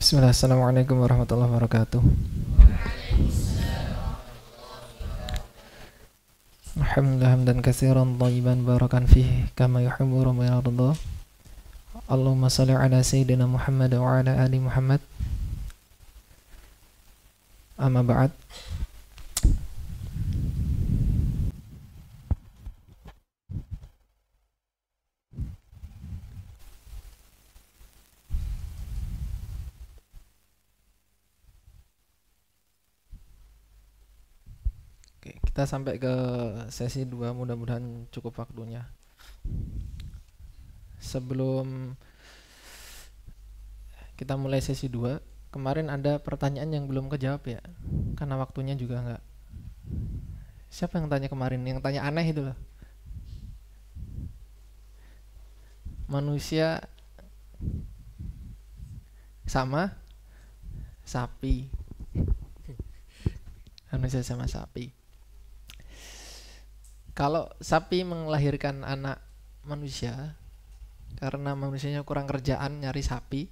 Bismillah, assalamualaikum warahmatullahi wabarakatuh. Alhamdulillah hamdan katsiran thayyiban barakan fihi kama yuhibbu rabbuna yarda. Allahumma shalli ala sayyidina Muhammad wa ala ali Muhammad. Amma ba'd. Kita sampai ke sesi 2, mudah-mudahan cukup waktunya. Sebelum kita mulai sesi 2, kemarin ada pertanyaan yang belum kejawab ya, karena waktunya juga enggak. Siapa yang tanya kemarin? Yang tanya aneh itu loh. Manusia sama sapi. Manusia sama sapi. Kalau sapi melahirkan anak manusia karena manusianya kurang kerjaan nyari sapi.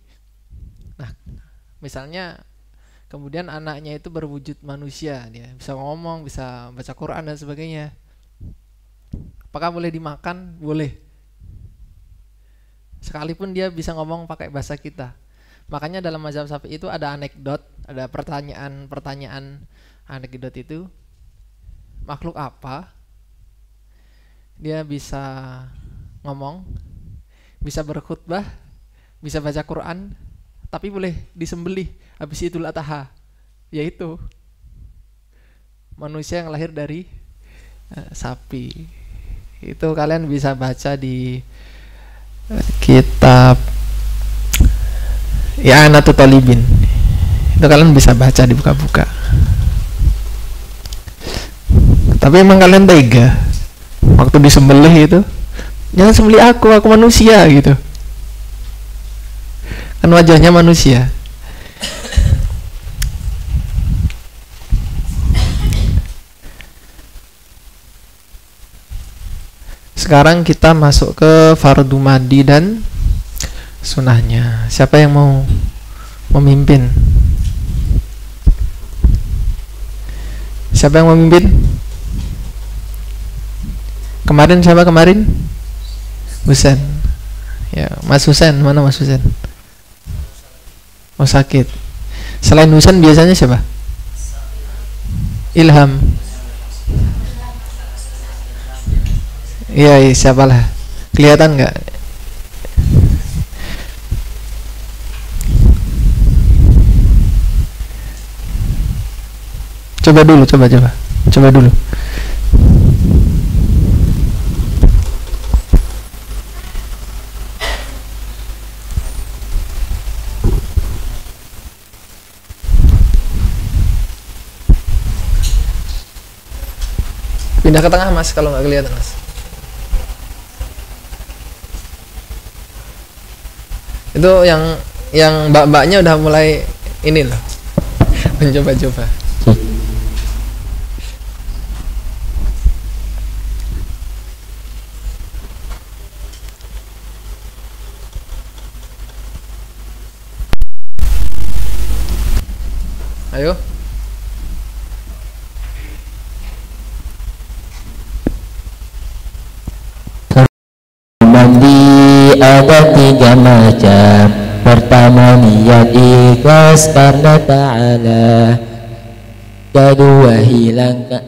Nah, misalnya kemudian anaknya itu berwujud manusia, dia bisa ngomong, bisa baca Quran dan sebagainya. Apakah boleh dimakan? Boleh. Sekalipun dia bisa ngomong pakai bahasa kita. Makanya dalam mazhab Syafi'i itu ada anekdot, ada pertanyaan anekdot itu, makhluk apa dia bisa ngomong, bisa berkhutbah, bisa baca Quran, tapi boleh disembelih habis Idul Adha, yaitu manusia yang lahir dari sapi. Itu kalian bisa baca di kitab I'anatul Talibin. Itu kalian bisa baca, dibuka-buka. Tapi emang kalian tega waktu disembelih itu, jangan sembelih aku manusia gitu. Kan wajahnya manusia. Sekarang kita masuk ke fardu madi dan sunahnya. Siapa yang mau memimpin? Siapa yang memimpin? Kemarin siapa kemarin? Husain. Ya, Mas Husain, mana Mas Husain? Oh, sakit. Selain Husain biasanya siapa? Ilham. Iya, siapalah. Kelihatan nggak? Coba dulu. Pindah ke tengah Mas kalau nggak kelihatan Mas. Itu yang mbak-mbaknya udah mulai ini loh, mencoba-coba. Ayo. Ada 3 macam. Pertama niat ikhlas karena ta'ala. Kedua hilangkan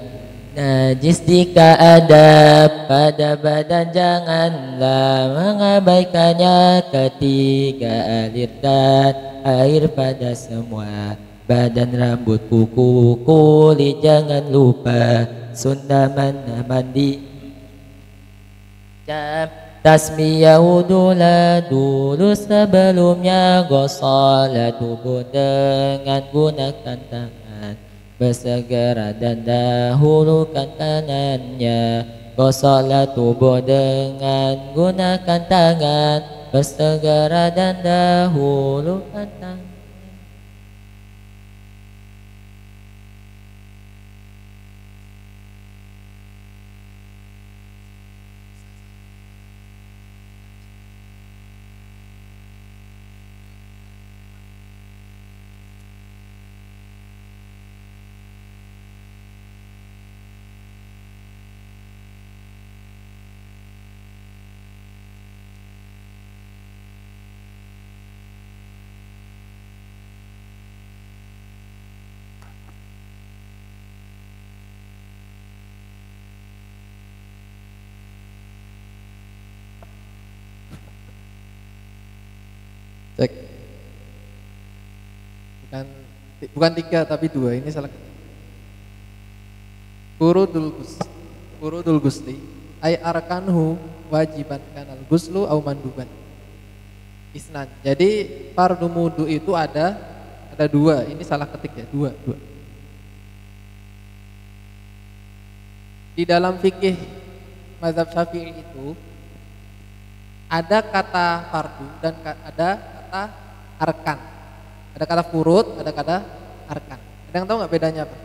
Najis jika ada pada badan janganlah mengabaikannya. Ketiga, alirkan air pada semua badan, rambut, kuku, kulit. Jangan lupa sunnah mandi. Tasmiyah wudulah dulu sebelumnya. Gosala tubuh dengan gunakan tangan, bersegera dan dahulukan kanannya. Gosala tubuh dengan gunakan tangan, bersegera dan dahulukan tangan. Cek. Bukan 3 tapi 2, ini salah. Furudul gusli ay arkanhu wajiban kanal guslu au manduban isnan. Jadi fardu wudu itu ada 2. Ini salah ketik ya, 2. Di dalam fikih mazhab Syafi'i itu ada kata fardu dan ada kata arkan. Ada kata furud, ada kata arkan. Ada yang tahu nggak bedanya apa?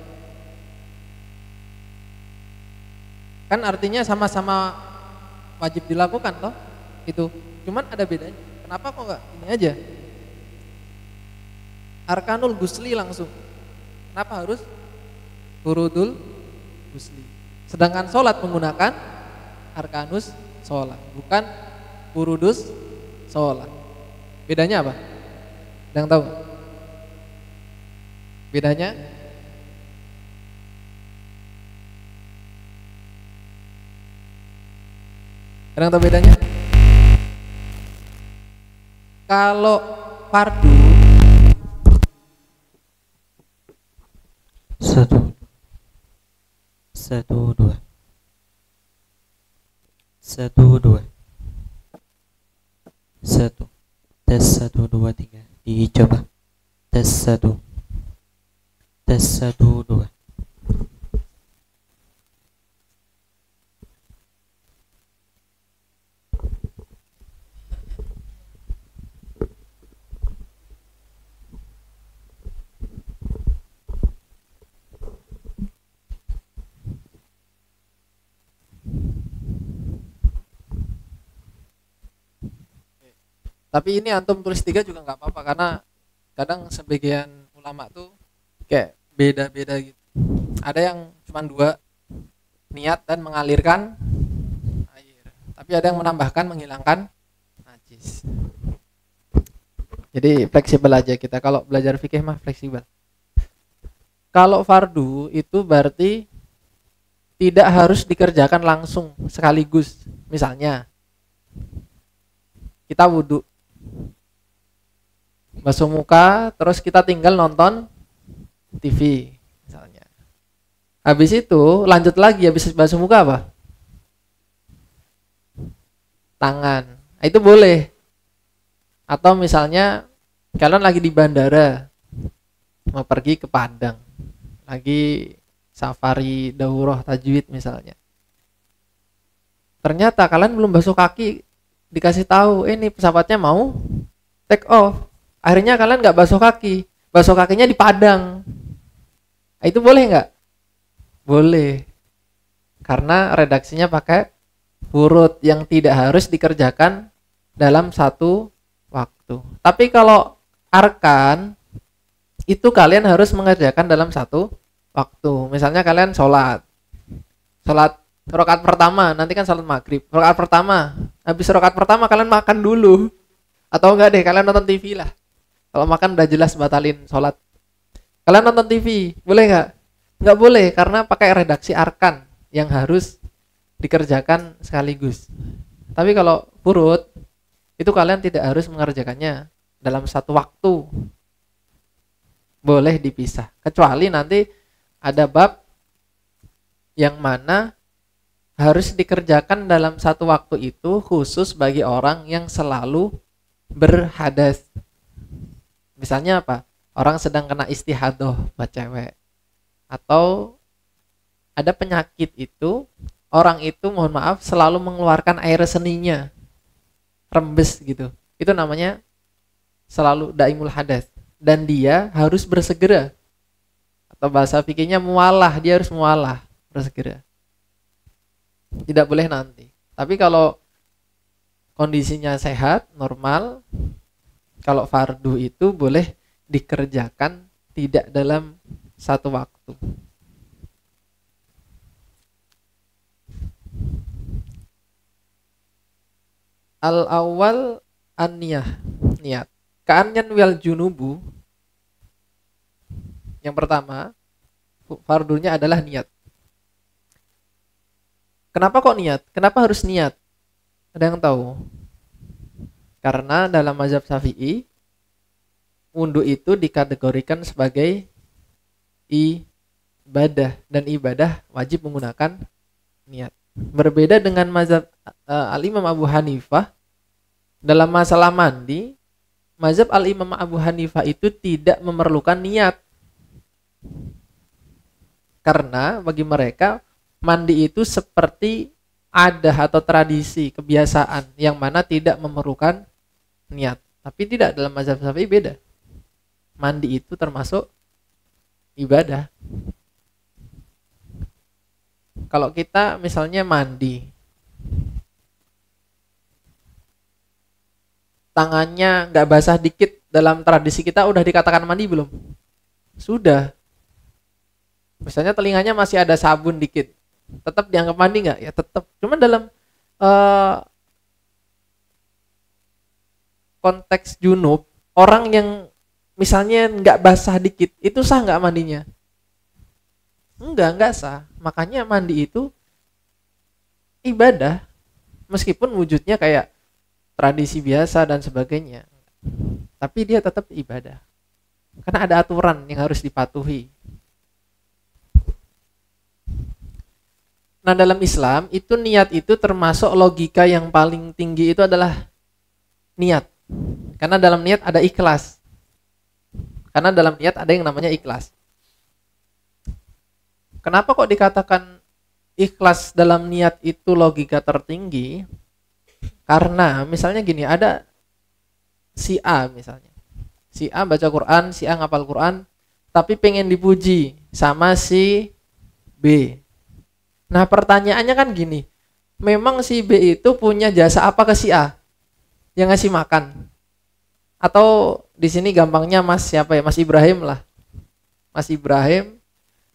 Kan artinya sama-sama wajib dilakukan toh itu. Cuman ada bedanya. Kenapa kok nggak ini aja? Arkanul gusli langsung. Kenapa harus furudul gusli? Sedangkan sholat menggunakan arkanus sholat, bukan furudus sholat. Bedanya apa? Ada yang tahu? Bedanya? Ada yang tahu bedanya? Kalau fardu 1 2 1 2 1 tes 1 2 3 dicoba tes 1 2. Tapi ini antum tulis 3 juga nggak apa-apa, karena kadang sebagian ulama tuh kayak beda-beda gitu. Ada yang cuma 2, niat dan mengalirkan air. Tapi ada yang menambahkan menghilangkan najis. Jadi fleksibel aja kita kalau belajar fikih mah fleksibel. Kalau fardu itu berarti tidak harus dikerjakan langsung sekaligus. Misalnya kita wudhu, basuh muka, terus kita tinggal nonton TV misalnya. Habis itu lanjut lagi, habis basuh muka apa? Tangan. Itu boleh. Atau misalnya kalian lagi di bandara, mau pergi ke Padang, lagi safari daurah tajwid misalnya. Ternyata kalian belum basuh kaki, dikasih tahu, ini pesawatnya mau take off. Akhirnya kalian nggak basuh kaki, basuh kakinya di Padang. Itu boleh nggak? Boleh, karena redaksinya pakai furud yang tidak harus dikerjakan dalam satu waktu. Tapi kalau arkan itu kalian harus mengerjakan dalam satu waktu. Misalnya kalian sholat rakaat pertama, nanti kan sholat maghrib, rakaat pertama, habis rakaat pertama kalian makan dulu, atau enggak deh kalian nonton TV lah. Kalau makan udah jelas batalin sholat. Kalian nonton TV, boleh nggak? Nggak boleh karena pakai redaksi arkan yang harus dikerjakan sekaligus. Tapi kalau furud itu kalian tidak harus mengerjakannya dalam satu waktu. Boleh dipisah. Kecuali nanti ada bab yang mana harus dikerjakan dalam satu waktu itu khusus bagi orang yang selalu berhadas. Misalnya apa? Orang sedang kena istihadah buat cewek. Atau ada penyakit itu, orang itu mohon maaf selalu mengeluarkan air seninya, rembes gitu. Itu namanya selalu daimul hadas. Dan dia harus bersegera. Atau bahasa fikihnya mualah, dia harus mualah, bersegera. Tidak boleh nanti. Tapi kalau kondisinya sehat, normal, kalau fardu itu boleh dikerjakan tidak dalam satu waktu. Al-awwal an-niyah, niat. Ka'anyan wal junubu. Yang pertama, fardunya adalah niat. Kenapa kok niat? Kenapa harus niat? Ada yang tahu? Karena dalam mazhab Syafi'i, wudhu itu dikategorikan sebagai ibadah, dan ibadah wajib menggunakan niat. Berbeda dengan mazhab Al-Imam Abu Hanifah, dalam masalah mandi, mazhab Al-Imam Abu Hanifah itu tidak memerlukan niat. Karena bagi mereka mandi itu seperti adat atau tradisi, kebiasaan yang mana tidak memerlukan niat. Tapi tidak, dalam mazhab Syafi'i beda. Mandi itu termasuk ibadah. Kalau kita misalnya mandi, tangannya nggak basah dikit, dalam tradisi kita udah dikatakan mandi belum? Sudah. Misalnya telinganya masih ada sabun dikit, tetap dianggap mandi nggak? Ya tetap. Cuma dalam konteks junub, orang yang misalnya nggak basah dikit, itu sah nggak mandinya? Enggak sah. Makanya mandi itu ibadah, meskipun wujudnya kayak tradisi biasa dan sebagainya, tapi dia tetap ibadah. Karena ada aturan yang harus dipatuhi. Nah, dalam Islam itu niat itu termasuk logika yang paling tinggi, itu adalah niat. Karena dalam niat ada ikhlas. Karena dalam niat ada yang namanya ikhlas. Kenapa kok dikatakan ikhlas dalam niat itu logika tertinggi? Karena misalnya gini, ada si A misalnya. Si A baca Quran, si A ngapal Quran, tapi pengen dipuji sama si B. Nah, pertanyaannya kan gini, memang si B itu punya jasa apa ke si A? Yang ngasih makan? Atau di sini gampangnya Mas siapa ya? Mas Ibrahim lah. Mas Ibrahim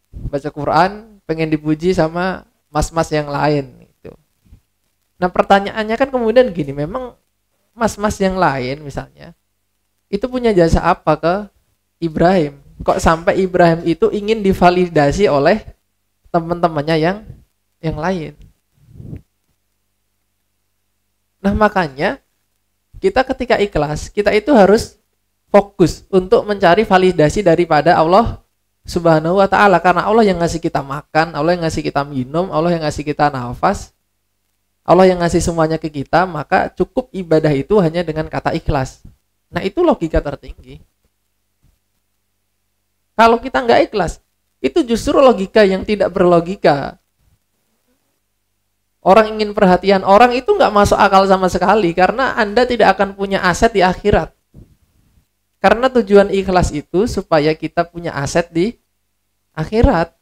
baca Quran, pengen dipuji sama mas-mas yang lain gitu. Nah, pertanyaannya kan kemudian gini, memang mas-mas yang lain misalnya itu punya jasa apa ke Ibrahim? Kok sampai Ibrahim itu ingin divalidasi oleh teman-temannya yang lain? Nah, makanya kita ketika ikhlas, kita itu harus fokus untuk mencari validasi daripada Allah Subhanahu wa ta'ala. Karena Allah yang ngasih kita makan, Allah yang ngasih kita minum, Allah yang ngasih kita nafas, Allah yang ngasih semuanya ke kita, maka cukup ibadah itu hanya dengan kata ikhlas. Nah, itu logika tertinggi. Kalau kita nggak ikhlas, itu justru logika yang tidak berlogika. Orang ingin perhatian orang itu nggak masuk akal sama sekali, karena Anda tidak akan punya aset di akhirat. Karena tujuan ikhlas itu supaya kita punya aset di akhirat.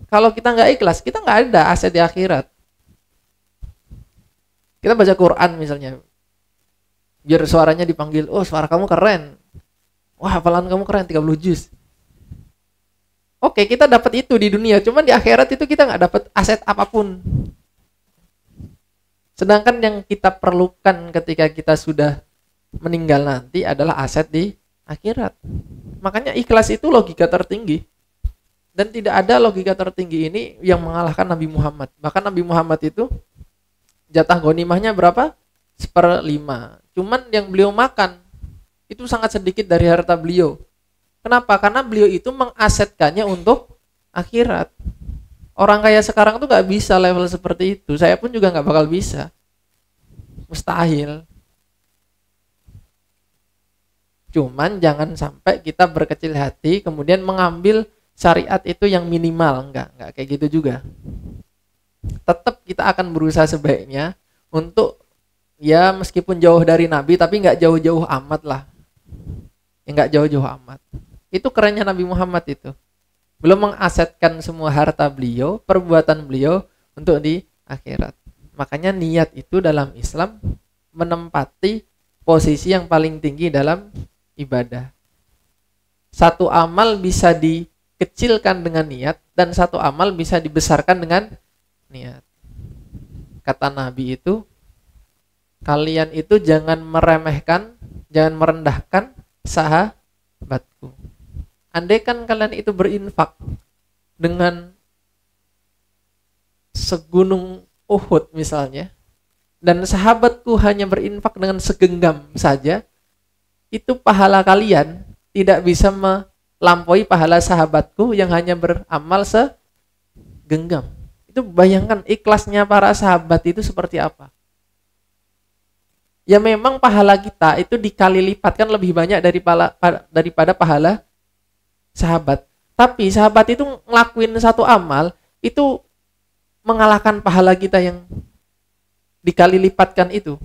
Kalau kita nggak ikhlas, kita nggak ada aset di akhirat. Kita baca Quran misalnya, biar suaranya dipanggil, oh suara kamu keren, wah hafalan kamu keren 30 juz. Oke, kita dapat itu di dunia, cuman di akhirat itu kita nggak dapat aset apapun. Sedangkan yang kita perlukan ketika kita sudah meninggal nanti adalah aset di akhirat. Makanya ikhlas itu logika tertinggi. Dan tidak ada logika tertinggi ini yang mengalahkan Nabi Muhammad. Bahkan Nabi Muhammad itu jatah ghanimahnya berapa? 1/5. Cuman yang beliau makan itu sangat sedikit dari harta beliau. Kenapa? Karena beliau itu mengasetkannya untuk akhirat. Orang kaya sekarang tuh gak bisa level seperti itu. Saya pun juga gak bakal bisa. Mustahil. Cuman jangan sampai kita berkecil hati kemudian mengambil syariat itu yang minimal. Enggak kayak gitu juga. Tetap kita akan berusaha sebaiknya untuk ya meskipun jauh dari Nabi tapi gak jauh-jauh amat lah. Enggak jauh-jauh amat. Itu kerennya Nabi Muhammad itu. Belum mengasetkan semua harta beliau, perbuatan beliau untuk di akhirat. Makanya niat itu dalam Islam menempati posisi yang paling tinggi dalam ibadah. Satu amal bisa dikecilkan dengan niat dan satu amal bisa dibesarkan dengan niat. Kata Nabi itu, kalian itu jangan meremehkan, jangan merendahkan sahabatku. Andaikan kalian itu berinfak dengan segunung Uhud misalnya, dan sahabatku hanya berinfak dengan segenggam saja, itu pahala kalian tidak bisa melampaui pahala sahabatku yang hanya beramal segenggam. Itu bayangkan ikhlasnya para sahabat itu seperti apa. Ya memang pahala kita itu dikali lipatkan lebih banyak daripada pahala sahabat. Tapi sahabat itu ngelakuin satu amal itu mengalahkan pahala kita yang dikali lipatkan itu.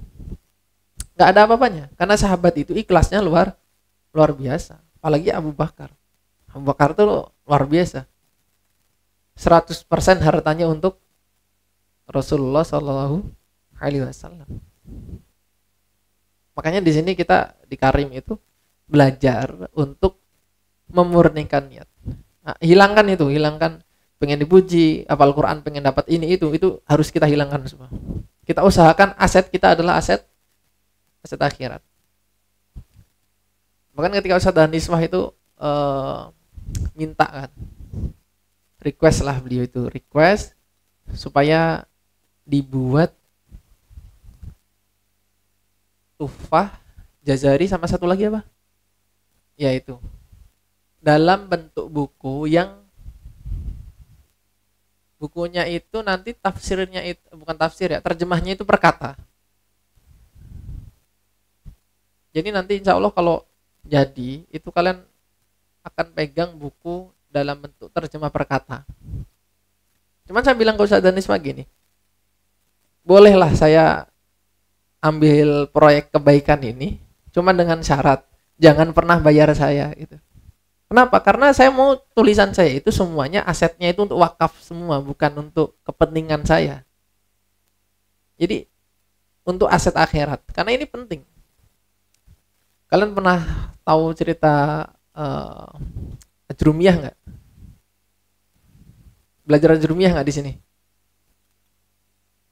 Gak ada apa-apanya. Karena sahabat itu ikhlasnya luar biasa. Apalagi Abu Bakar. Abu Bakar itu luar biasa. 100% hartanya untuk Rasulullah Shallallahu Alaihi Wasallam. Makanya di sini kita di Karim itu belajar untuk memurnikan niat. Nah, hilangkan pengen dipuji, hafal Quran, pengen dapat ini itu harus kita hilangkan semua. Kita usahakan aset kita adalah aset akhirat. Bahkan ketika Ustaz Daniswah itu minta kan, request lah beliau itu request supaya dibuat Tufah Jazari sama satu lagi apa? Ya itu. Dalam bentuk buku yang bukunya itu nanti tafsirnya itu bukan tafsir ya, terjemahnya itu per kata. Jadi nanti insya Allah kalau jadi itu kalian akan pegang buku dalam bentuk terjemah per kata. Cuman saya bilang ke Ustaz Danis gini, bolehlah saya ambil proyek kebaikan ini, cuma dengan syarat jangan pernah bayar saya gitu. Kenapa? Karena saya mau tulisan saya itu semuanya asetnya itu untuk wakaf semua, bukan untuk kepentingan saya. Jadi untuk aset akhirat, karena ini penting. Kalian pernah tahu cerita Ajrumiyah nggak? Belajar Ajrumiyah nggak di sini?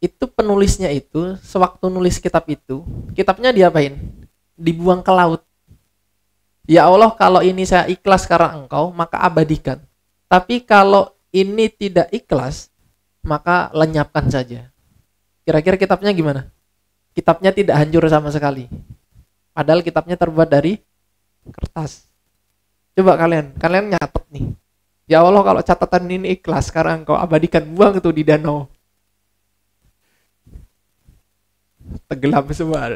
Itu penulisnya itu sewaktu nulis kitab itu, kitabnya diapain? Dibuang ke laut. Ya Allah, kalau ini saya ikhlas karena Engkau, maka abadikan. Tapi kalau ini tidak ikhlas, maka lenyapkan saja. Kira-kira kitabnya gimana? Kitabnya tidak hancur sama sekali. Padahal kitabnya terbuat dari kertas. Coba kalian nyatet nih. Ya Allah, kalau catatan ini ikhlas karena Engkau, abadikan, buang itu di danau. Tenggelam semua.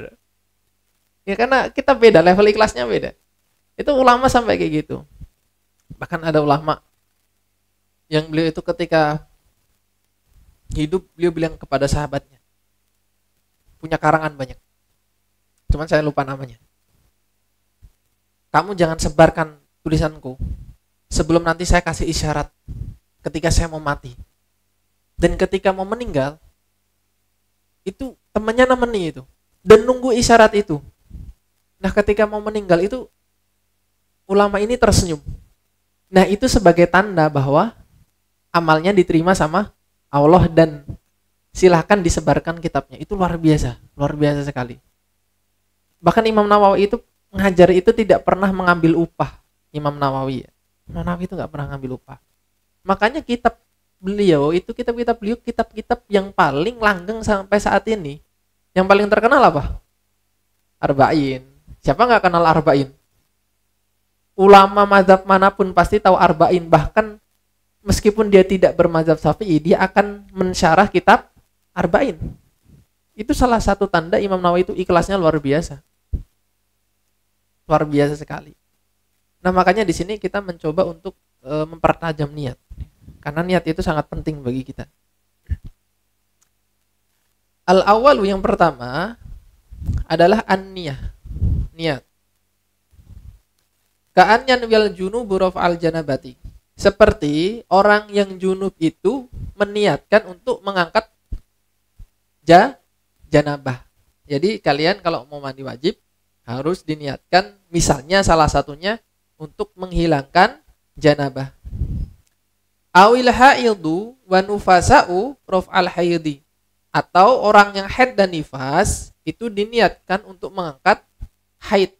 Ya karena kita beda, level ikhlasnya beda. Itu ulama sampai kayak gitu. Bahkan ada ulama yang beliau itu ketika hidup beliau bilang kepada sahabatnya, punya karangan banyak, cuman saya lupa namanya, kamu jangan sebarkan tulisanku sebelum nanti saya kasih isyarat ketika saya mau mati. Dan ketika mau meninggal itu temannya nemeni itu dan nunggu isyarat itu. Nah ketika mau meninggal itu ulama ini tersenyum. Nah itu sebagai tanda bahwa amalnya diterima sama Allah dan silahkan disebarkan kitabnya. Itu luar biasa sekali. Bahkan Imam Nawawi itu mengajar itu tidak pernah mengambil upah. Imam Nawawi itu nggak pernah ngambil upah. Makanya kitab beliau itu kitab-kitab yang paling langgeng sampai saat ini. Yang paling terkenal apa? Arba'in. Siapa nggak kenal Arba'in? Ulama mazhab manapun pasti tahu Arba'in. Bahkan meskipun dia tidak bermazhab Syafi'i, dia akan mensyarah kitab Arba'in. Itu salah satu tanda Imam Nawawi itu ikhlasnya luar biasa. Luar biasa sekali. Nah, makanya di sini kita mencoba untuk mempertajam niat. Karena niat itu sangat penting bagi kita. Al-awwalu yang pertama adalah an-niyah. Niat. Ka'an yanwil junubu raf'al janabati. Seperti orang yang junub itu meniatkan untuk mengangkat janabah. Jadi kalian kalau mau mandi wajib harus diniatkan, misalnya salah satunya untuk menghilangkan janabah. Awil haidu wa nufasa'u raf'al haidi. Atau orang yang haid dan nifas itu diniatkan untuk mengangkat haid.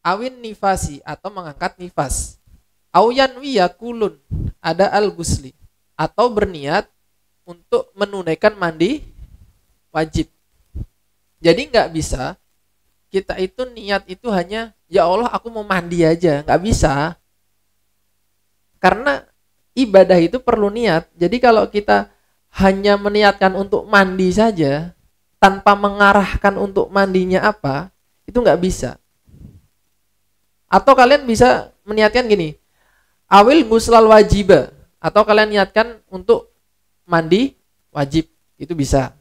Awin nifasi atau mengangkat nifas. Aw yanwi yakulun ada al-gusli atau berniat untuk menunaikan mandi wajib. Jadi nggak bisa kita itu niat itu hanya ya Allah aku mau mandi aja, nggak bisa. Karena ibadah itu perlu niat. Jadi kalau kita hanya meniatkan untuk mandi saja tanpa mengarahkan untuk mandinya apa, itu nggak bisa. Atau kalian bisa meniatkan gini, awil guslal wajiba, atau kalian niatkan untuk mandi wajib, itu bisa.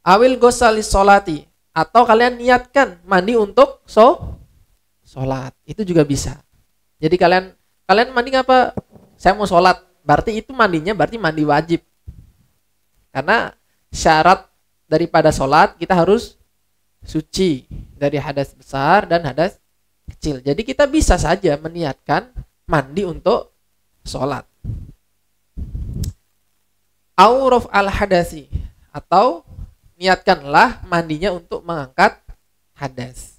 Awil gosalis solati, atau kalian niatkan mandi untuk sholat, itu juga bisa. Jadi kalian mandi apa? Saya mau sholat, berarti itu mandinya berarti mandi wajib. Karena syarat daripada sholat kita harus suci dari hadas besar dan hadas kecil. Jadi kita bisa saja meniatkan mandi untuk sholat. Auruf al hadasi, atau niatkanlah mandinya untuk mengangkat hadas.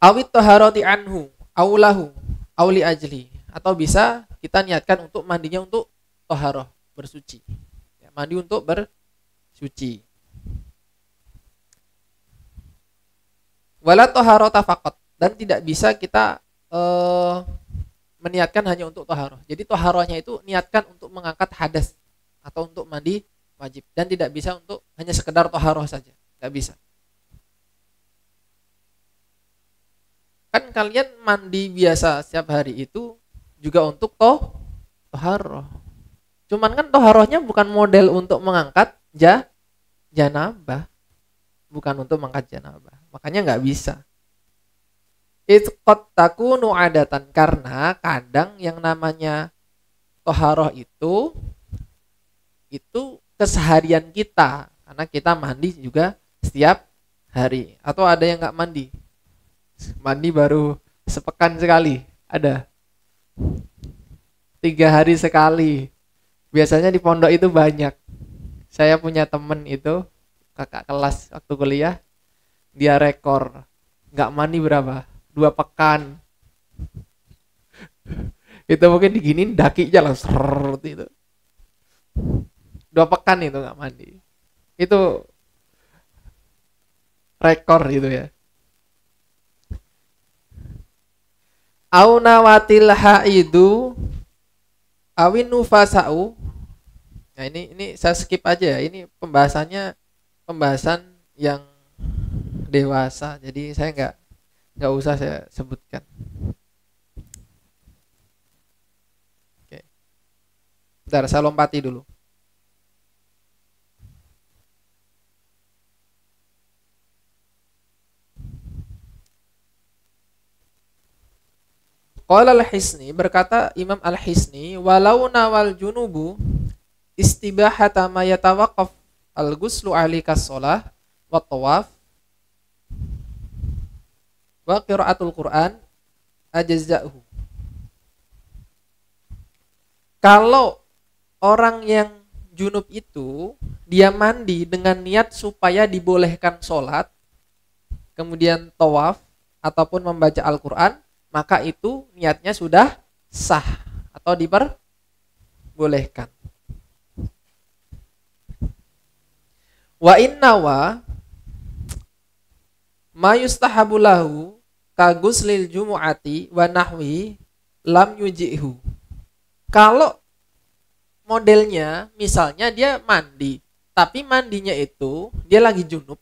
Awit taharati anhu, aulahu, auli ajli, atau bisa kita niatkan untuk mandinya untuk taharah, bersuci. Ya, mandi untuk bersuci. Wala taharata faqat, dan tidak bisa kita meniatkan hanya untuk taharah. Jadi taharahnya itu niatkan untuk mengangkat hadas atau untuk mandi wajib, dan tidak bisa untuk hanya sekedar taharah saja, nggak bisa. Kan kalian mandi biasa setiap hari itu juga untuk taharah. Cuman kan taharahnya bukan model untuk mengangkat janabah, bukan untuk mengangkat janabah, makanya nggak bisa. Itqat takunu adatan, karena kadang yang namanya taharah itu keseharian kita, karena kita mandi juga setiap hari. Atau ada yang nggak mandi baru sepekan sekali, ada 3 hari sekali. Biasanya di pondok itu banyak. Saya punya temen itu kakak kelas waktu kuliah, dia rekor nggak mandi berapa, 2 pekan. Itu mungkin diginin dakinya langsung itu 2 pekan itu nggak mandi. Itu rekor itu ya. Aunawatil haidu awin nufasa'u. Nah ini saya skip aja ya. Ini pembahasan yang dewasa. Jadi saya nggak usah saya sebutkan. Oke. Bentar, saya lompati dulu. Qala al-Hisni, berkata Imam al-Hisni, walau nawal junubu istibahata ma yatawaqqaf al-ghuslu alika shalah wa tawaf wa qiraatul Quran ajza'uhu. Kalau orang yang junub itu dia mandi dengan niat supaya dibolehkan sholat, kemudian tawaf, ataupun membaca Al-Quran, maka itu niatnya sudah sah atau diperbolehkan. Wa innawa ma yustahabu lahu ka guslil jumu'ati wa nahwi lam yujihu. Kalau modelnya misalnya dia mandi, tapi mandinya itu dia lagi junub,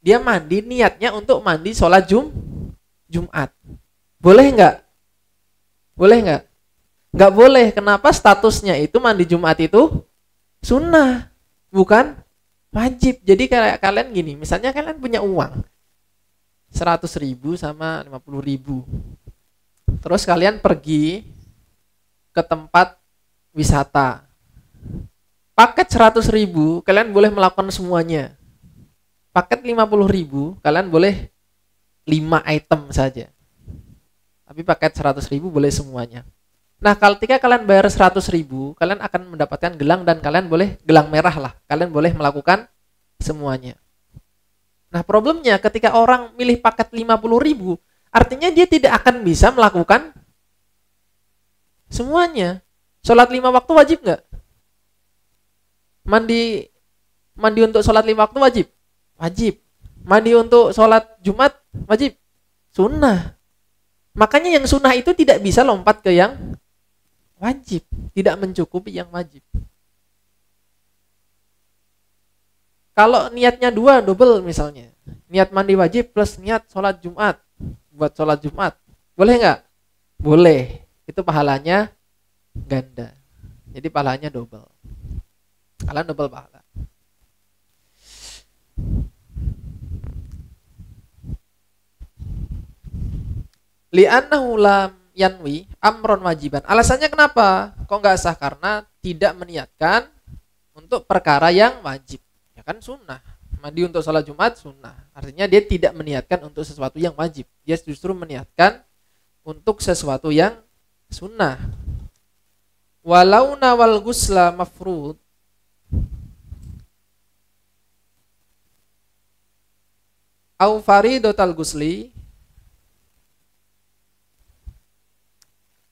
dia mandi niatnya untuk mandi sholat Jumat. Boleh nggak? Boleh nggak? Nggak boleh. Kenapa? Statusnya itu mandi Jumat itu sunnah, bukan wajib. Jadi kayak kalian gini, misalnya kalian punya uang 100.000 sama 50.000. Terus kalian pergi ke tempat wisata. Paket 100.000 kalian boleh melakukan semuanya. Paket 50.000 kalian boleh 5 item saja. Tapi paket 100.000 boleh semuanya. Nah, ketika kalian bayar 100.000, kalian akan mendapatkan gelang dan kalian boleh gelang merah lah. Kalian boleh melakukan semuanya. Nah, problemnya ketika orang milih paket 50.000, artinya dia tidak akan bisa melakukan semuanya. Sholat 5 waktu wajib nggak? Mandi untuk sholat 5 waktu wajib? Wajib. Mandi untuk sholat Jumat wajib? Sunnah. Makanya yang sunnah itu tidak bisa lompat ke yang wajib, tidak mencukupi yang wajib. Kalau niatnya 2 double misalnya, niat mandi wajib plus niat sholat Jumat, buat sholat Jumat, boleh nggak? Boleh. Itu pahalanya ganda. Jadi pahalanya double. Kalian double pahala. Li'annahu lam yanwi amron wajiban. Alasannya kenapa? Kok nggak sah? Karena tidak meniatkan untuk perkara yang wajib. Ya kan sunnah. Mandi untuk sholat Jumat sunnah. Artinya dia tidak meniatkan untuk sesuatu yang wajib. Dia justru meniatkan untuk sesuatu yang sunnah. Walau nawal gusla mafrud au faridotal gusli,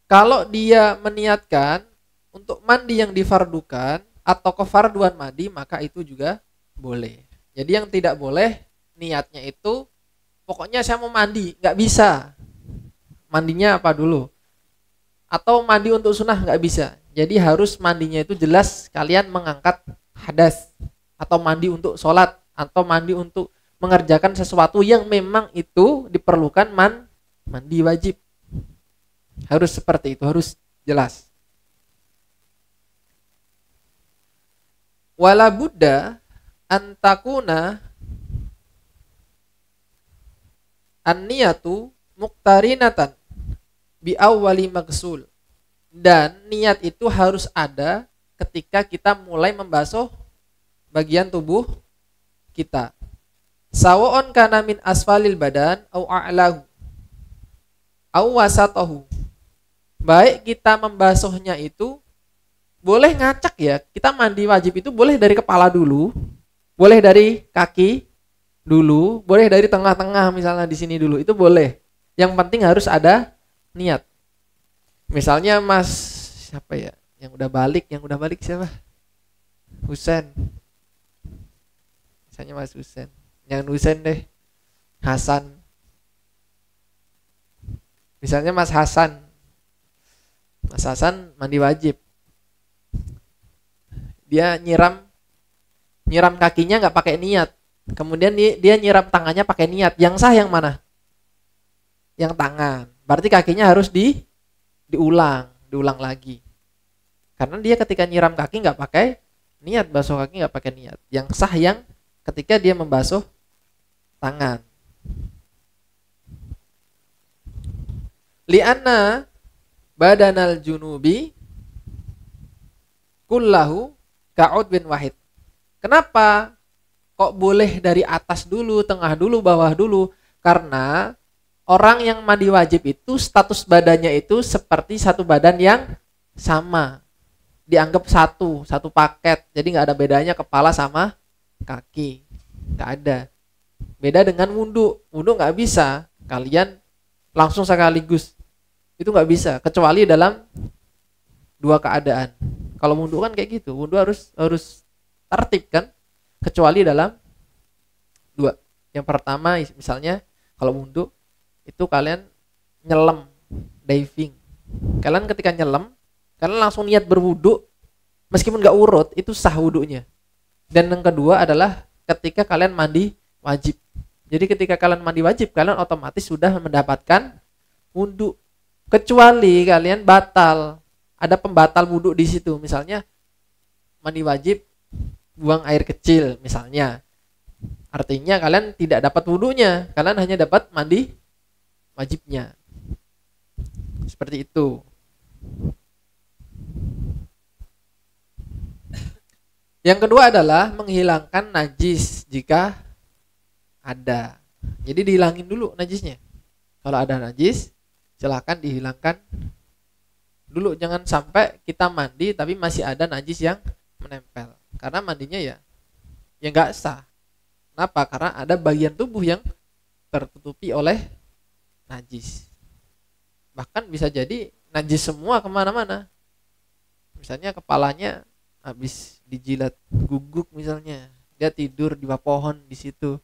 kalau dia meniatkan untuk mandi yang difardukan atau kefarduan mandi, maka itu juga boleh. Jadi yang tidak boleh niatnya itu pokoknya saya mau mandi, nggak bisa. Mandinya apa dulu? Atau mandi untuk sunnah, nggak bisa. Jadi harus mandinya itu jelas kalian mengangkat hadas, atau mandi untuk sholat, atau mandi untuk mengerjakan sesuatu yang memang itu diperlukan mandi wajib. Harus seperti itu, harus jelas. Wala budda antakuna an-niyatu muqtarinatan bi awwali magsul. Dan niat itu harus ada ketika kita mulai membasuh bagian tubuh kita. Sawa'un kana min asfalil badan au a'lahu au wasatahu. Baik kita membasuhnya itu boleh ngacak ya. Kita mandi wajib itu boleh dari kepala dulu, boleh dari kaki dulu, boleh dari tengah-tengah misalnya di sini dulu. Itu boleh. Yang penting harus ada niat. Misalnya Mas siapa ya? Yang udah balik siapa? Husen. Misalnya Mas Husen. Jangan Husen deh. Hasan. Misalnya Mas Hasan. Mas Hasan mandi wajib. Dia nyiram kakinya nggak pakai niat. Kemudian dia nyiram tangannya pakai niat. Yang sah yang mana? Yang tangan. Berarti kakinya harus diulang lagi. Karena dia ketika nyiram kaki nggak pakai niat, basuh kaki nggak pakai niat. Yang sah yang ketika dia membasuh tangan. Li'anna badanal junubi kullahu ka'ud bin wahid. Kenapa kok boleh dari atas dulu, tengah dulu, bawah dulu? Karena orang yang mandi wajib itu status badannya itu seperti satu badan yang sama. Dianggap satu paket. Jadi nggak ada bedanya kepala sama kaki. Nggak ada. Beda dengan wudhu. Wudhu nggak bisa. kalian langsung sekaligus. Itu nggak bisa, kecuali dalam dua keadaan. Kalau wudhu kan kayak gitu, wudhu harus tertib kan, kecuali dalam dua. Yang pertama misalnya kalau wudhu itu kalian nyelam, diving. Kalian ketika nyelam, kalian langsung niat berwudhu, meskipun nggak urut, itu sah wudhunya. Dan yang kedua adalah ketika kalian mandi wajib. Jadi ketika kalian mandi wajib, kalian otomatis sudah mendapatkan wudhu. Kecuali kalian batal, ada pembatal wudhu di situ. Misalnya mandi wajib, buang air kecil misalnya. Artinya kalian tidak dapat wudhunya, kalian hanya dapat mandi wajibnya. Seperti itu. Yang kedua adalah menghilangkan najis jika ada. Jadi dihilangin dulu najisnya. Kalau ada najis, silakan dihilangkan dulu. Jangan sampai kita mandi tapi masih ada najis yang menempel. Karena mandinya ya nggak sah. Kenapa? Karena ada bagian tubuh yang tertutupi oleh najis. Bahkan bisa jadi najis semua kemana-mana. Misalnya kepalanya habis dijilat guguk misalnya, dia tidur di bawah pohon di situ,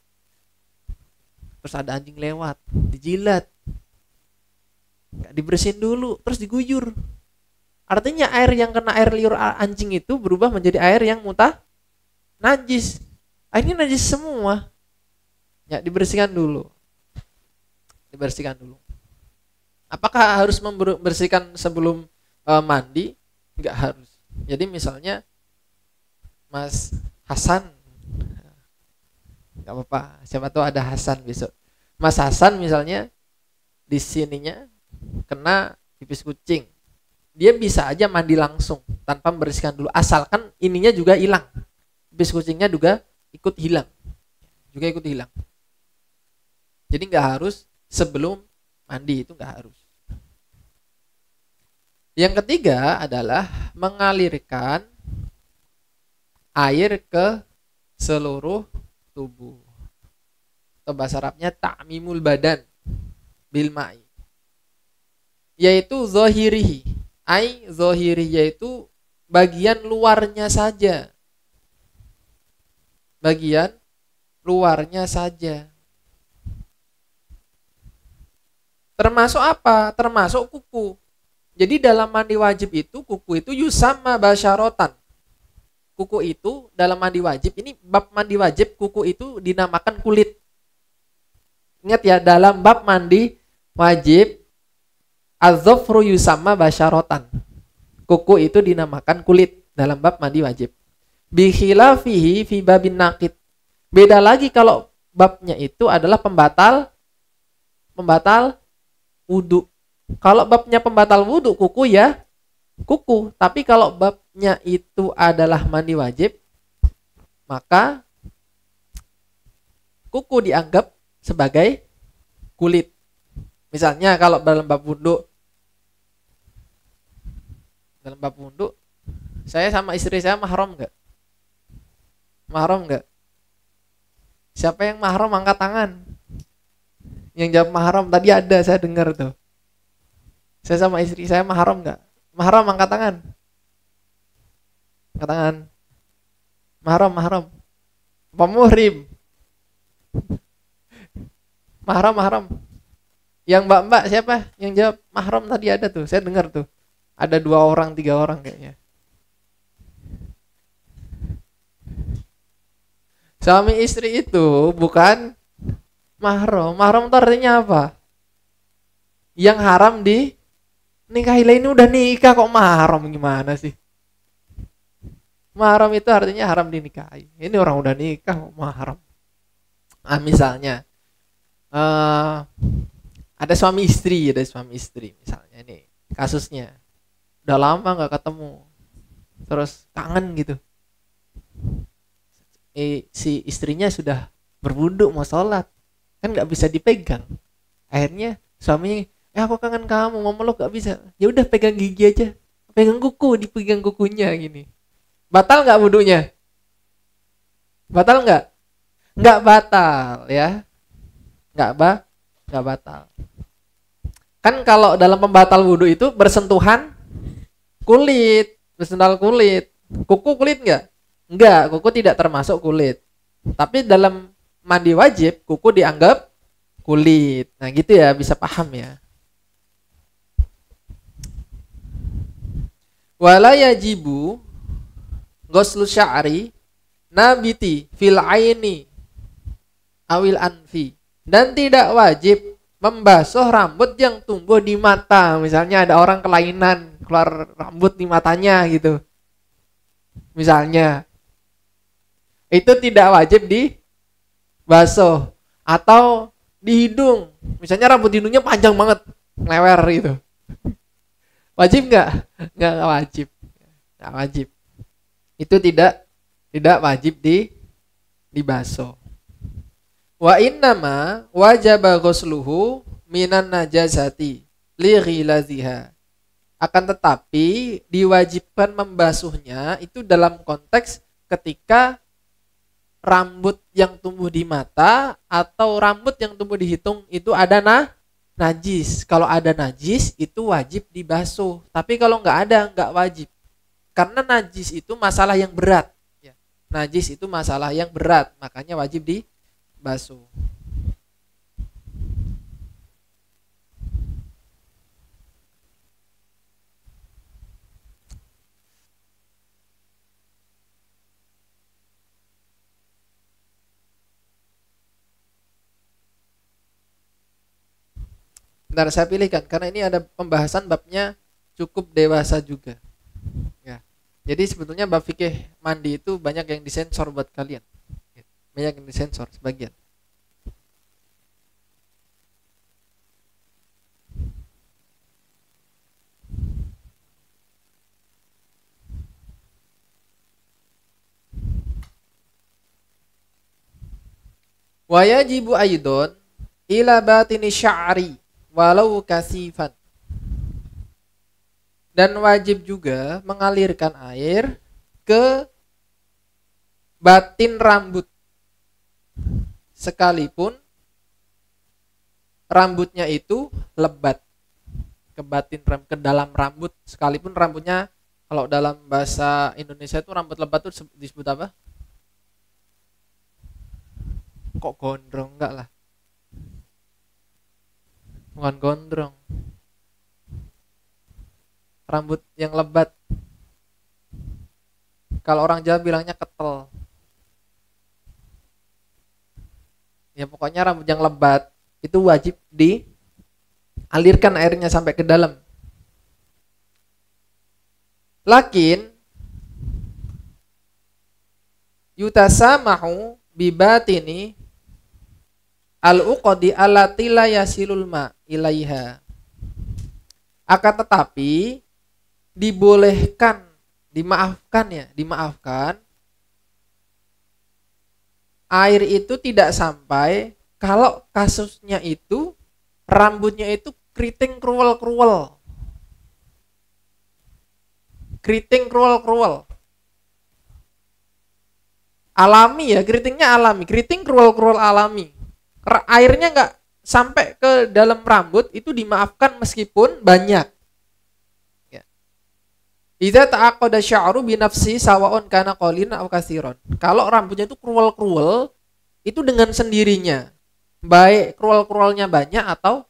terus ada anjing lewat, dijilat, nggak dibersihin dulu, terus diguyur. Artinya air yang kena air liur anjing itu berubah menjadi air yang muntah najis. Airnya najis semua. Ya, dibersihkan dulu. Dibersihkan dulu. Apakah harus membersihkan sebelum mandi? Nggak harus. Jadi misalnya Mas Hasan, nggak apa-apa, siapa tahu ada Hasan besok. Mas Hasan misalnya di sininya kena pipis kucing, dia bisa aja mandi langsung tanpa membersihkan dulu, asalkan ininya juga hilang, pipis kucingnya juga ikut hilang, Jadi nggak harus sebelum mandi, itu nggak harus. Yang ketiga adalah mengalirkan air ke seluruh tubuh. Atau bahasa Arabnya ta'mimul badan bil ma'i. Yaitu zahirihi. Zahiri yaitu bagian luarnya saja. Bagian luarnya saja. Termasuk apa? Termasuk kuku. Jadi dalam mandi wajib itu, kuku itu yusamma basyaratan. Kuku itu dalam mandi wajib, ini bab mandi wajib, kuku itu dinamakan kulit. Ingat ya, dalam bab mandi wajib, az-zafru yusamma basyaratan. Kuku itu dinamakan kulit dalam bab mandi wajib. Bi khilafihi fi babin naqid. Beda lagi kalau babnya itu adalah pembatal wudu. Kalau babnya pembatal wudu, kuku ya kuku. Tapi kalau babnya itu adalah mandi wajib, maka kuku dianggap sebagai kulit. Misalnya kalau dalam bab wudu, saya sama istri saya mahram enggak? Mahram enggak? Siapa yang mahram angkat tangan? Yang jawab mahram tadi ada, saya dengar tuh. Saya sama istri saya mahram enggak? Mahram angkat tangan. Angkat tangan. Mahram. Apa muhrim? Mahram. Yang mbak-mbak siapa? Yang jawab mahram tadi ada tuh. Saya dengar tuh. Ada 2 orang, 3 orang kayaknya. Suami istri itu bukan mahram. Mahram itu artinya apa? Yang haram di nikahi. Ini udah nikah kok mahram, gimana sih? Mahram itu artinya haram dinikahi. Ini orang udah nikah kok mahram. Misalnya ada suami istri misalnya, ini kasusnya. Udah lama nggak ketemu, terus kangen gitu. Si istrinya sudah berwudu mau sholat, kan nggak bisa dipegang. Akhirnya suaminya, aku kangen kamu, mau meluk gak bisa. Ya udah pegang gigi aja, pegang kuku, dipegang kukunya gini. Batal nggak wudunya? Batal nggak? Nggak batal ya, nggak nggak batal. Kan kalau dalam pembatal wudhu itu bersentuhan kulit, bersentuhan kulit. Kuku kulit nggak? Nggak, kuku tidak termasuk kulit. Tapi dalam mandi wajib, kuku dianggap kulit. Nah gitu ya, bisa paham ya. Wala yajibu ghuslu sya'ri nabiti fil aini awil anfi. Dan tidak wajib membasuh rambut yang tumbuh di mata. Misalnya ada orang kelainan, keluar rambut di matanya gitu. Misalnya. Itu tidak wajib dibasuh. Atau di hidung. Misalnya rambut hidungnya panjang banget, lewer gitu. Wajib nggak? Nggak wajib. Nggak wajib. Itu tidak wajib dibasuh. Wa innama wajaba ghusluhu minan najasati li ghilaziha. Akan tetapi diwajibkan membasuhnya itu dalam konteks ketika rambut yang tumbuh di mata atau rambut yang tumbuh di hidung itu ada najis. Kalau ada najis itu wajib dibasuh. Tapi kalau nggak ada nggak wajib. Karena najis itu masalah yang berat. Najis itu masalah yang berat, makanya wajib dibasuh. Bentar saya pilihkan karena ini ada pembahasan babnya cukup dewasa juga. Ya. Jadi sebetulnya bab fikih mandi itu banyak yang disensor buat kalian. Banyak yang disensor sebagian. Wa yajibu aidon ila batini sya'ri walau kasifan. Dan wajib juga mengalirkan air ke batin rambut sekalipun rambutnya itu lebat. Ke batin ke dalam rambut sekalipun rambutnya, kalau dalam bahasa Indonesia itu rambut lebat itu disebut apa? Kok gondrong? Enggak lah. Bukan gondrong. Rambut yang lebat. Kalau orang Jawa bilangnya ketel. Ya pokoknya rambut yang lebat itu wajib dialirkan airnya sampai ke dalam. Lakin yutasamahu bibatini al-uqdi allati la yasilul ma ilaiha. Akan tetapi dibolehkan, dimaafkan air itu tidak sampai kalau kasusnya itu rambutnya itu keriting kruwel-kruwel. Keriting kruwel-kruwel. Alami ya, keritingnya alami, keriting kruwel-kruwel alami. Airnya nggak sampai ke dalam rambut itu dimaafkan meskipun banyak. Idza ta'aqqada sya'ru bi nafsi sawa'un kana qalilan aw katsiran. Kalau rambutnya itu kruwel-kruwel itu dengan sendirinya. Baik kruwel-kruwelnya banyak atau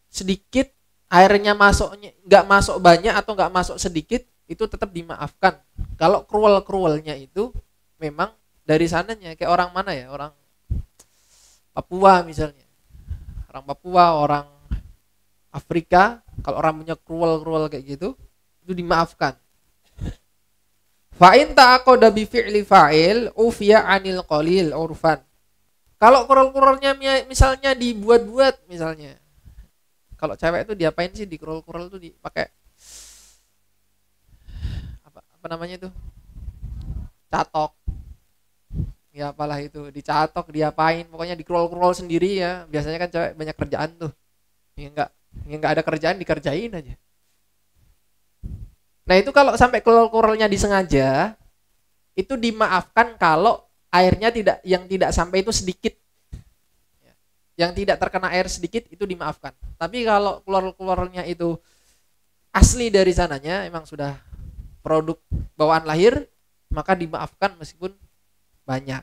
sedikit, airnya masuknya enggak masuk banyak atau enggak masuk sedikit, itu tetap dimaafkan. Kalau kruwel-kruwelnya itu memang dari sananya, kayak orang mana ya? Orang Papua misalnya. Orang Papua, orang Afrika, kalau rambutnya kruwel-kruwel kayak gitu, itu dimaafkan. Fa in ta'aqada bi fi'li fa'il ufiya 'anil qalil urfan. Kalau kurel-kurelnya misalnya dibuat-buat misalnya. Kalau cewek itu diapain sih, di kurel-kurel itu dipakai apa namanya itu? Catok. Ya apalah itu, dicatok, diapain, pokoknya dikurel-kurel sendiri ya. Biasanya kan cewek banyak kerjaan tuh. Yang enggak ada kerjaan dikerjain aja. Nah itu kalau sampai kurel-kurelnya disengaja, itu dimaafkan kalau airnya tidak sampai itu sedikit. yang tidak terkena air sedikit itu dimaafkan. Tapi kalau keluarnya itu asli dari sananya, emang sudah produk bawaan lahir, maka dimaafkan meskipun banyak.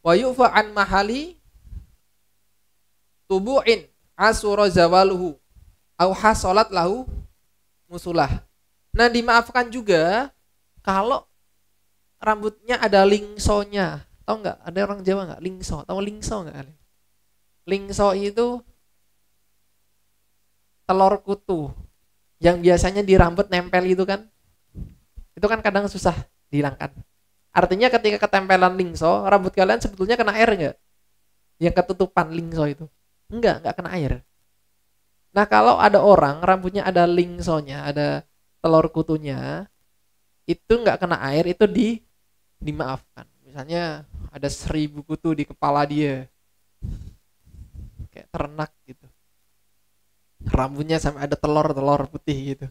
Wa yu'fa an mahali tubu'in asura zawaluhu au hasolat lahu musulah. Nah, dimaafkan juga kalau rambutnya ada lingsonya. Tahu nggak? Ada orang Jawa nggak? Lingso. Tahu lingso nggak kalian? Lingso itu telur kutu yang biasanya di rambut nempel itu kan. Itu kan kadang susah dihilangkan. Artinya ketika ketempelan lingso, rambut kalian sebetulnya kena air nggak? Yang ketutupan lingso itu. Enggak kena air. Nah, kalau ada orang rambutnya ada lingsonya, ada telur kutunya, itu nggak kena air, itu dimaafkan. Misalnya ada 1000 kutu di kepala dia, kayak ternak gitu, rambutnya sampai ada telur putih gitu.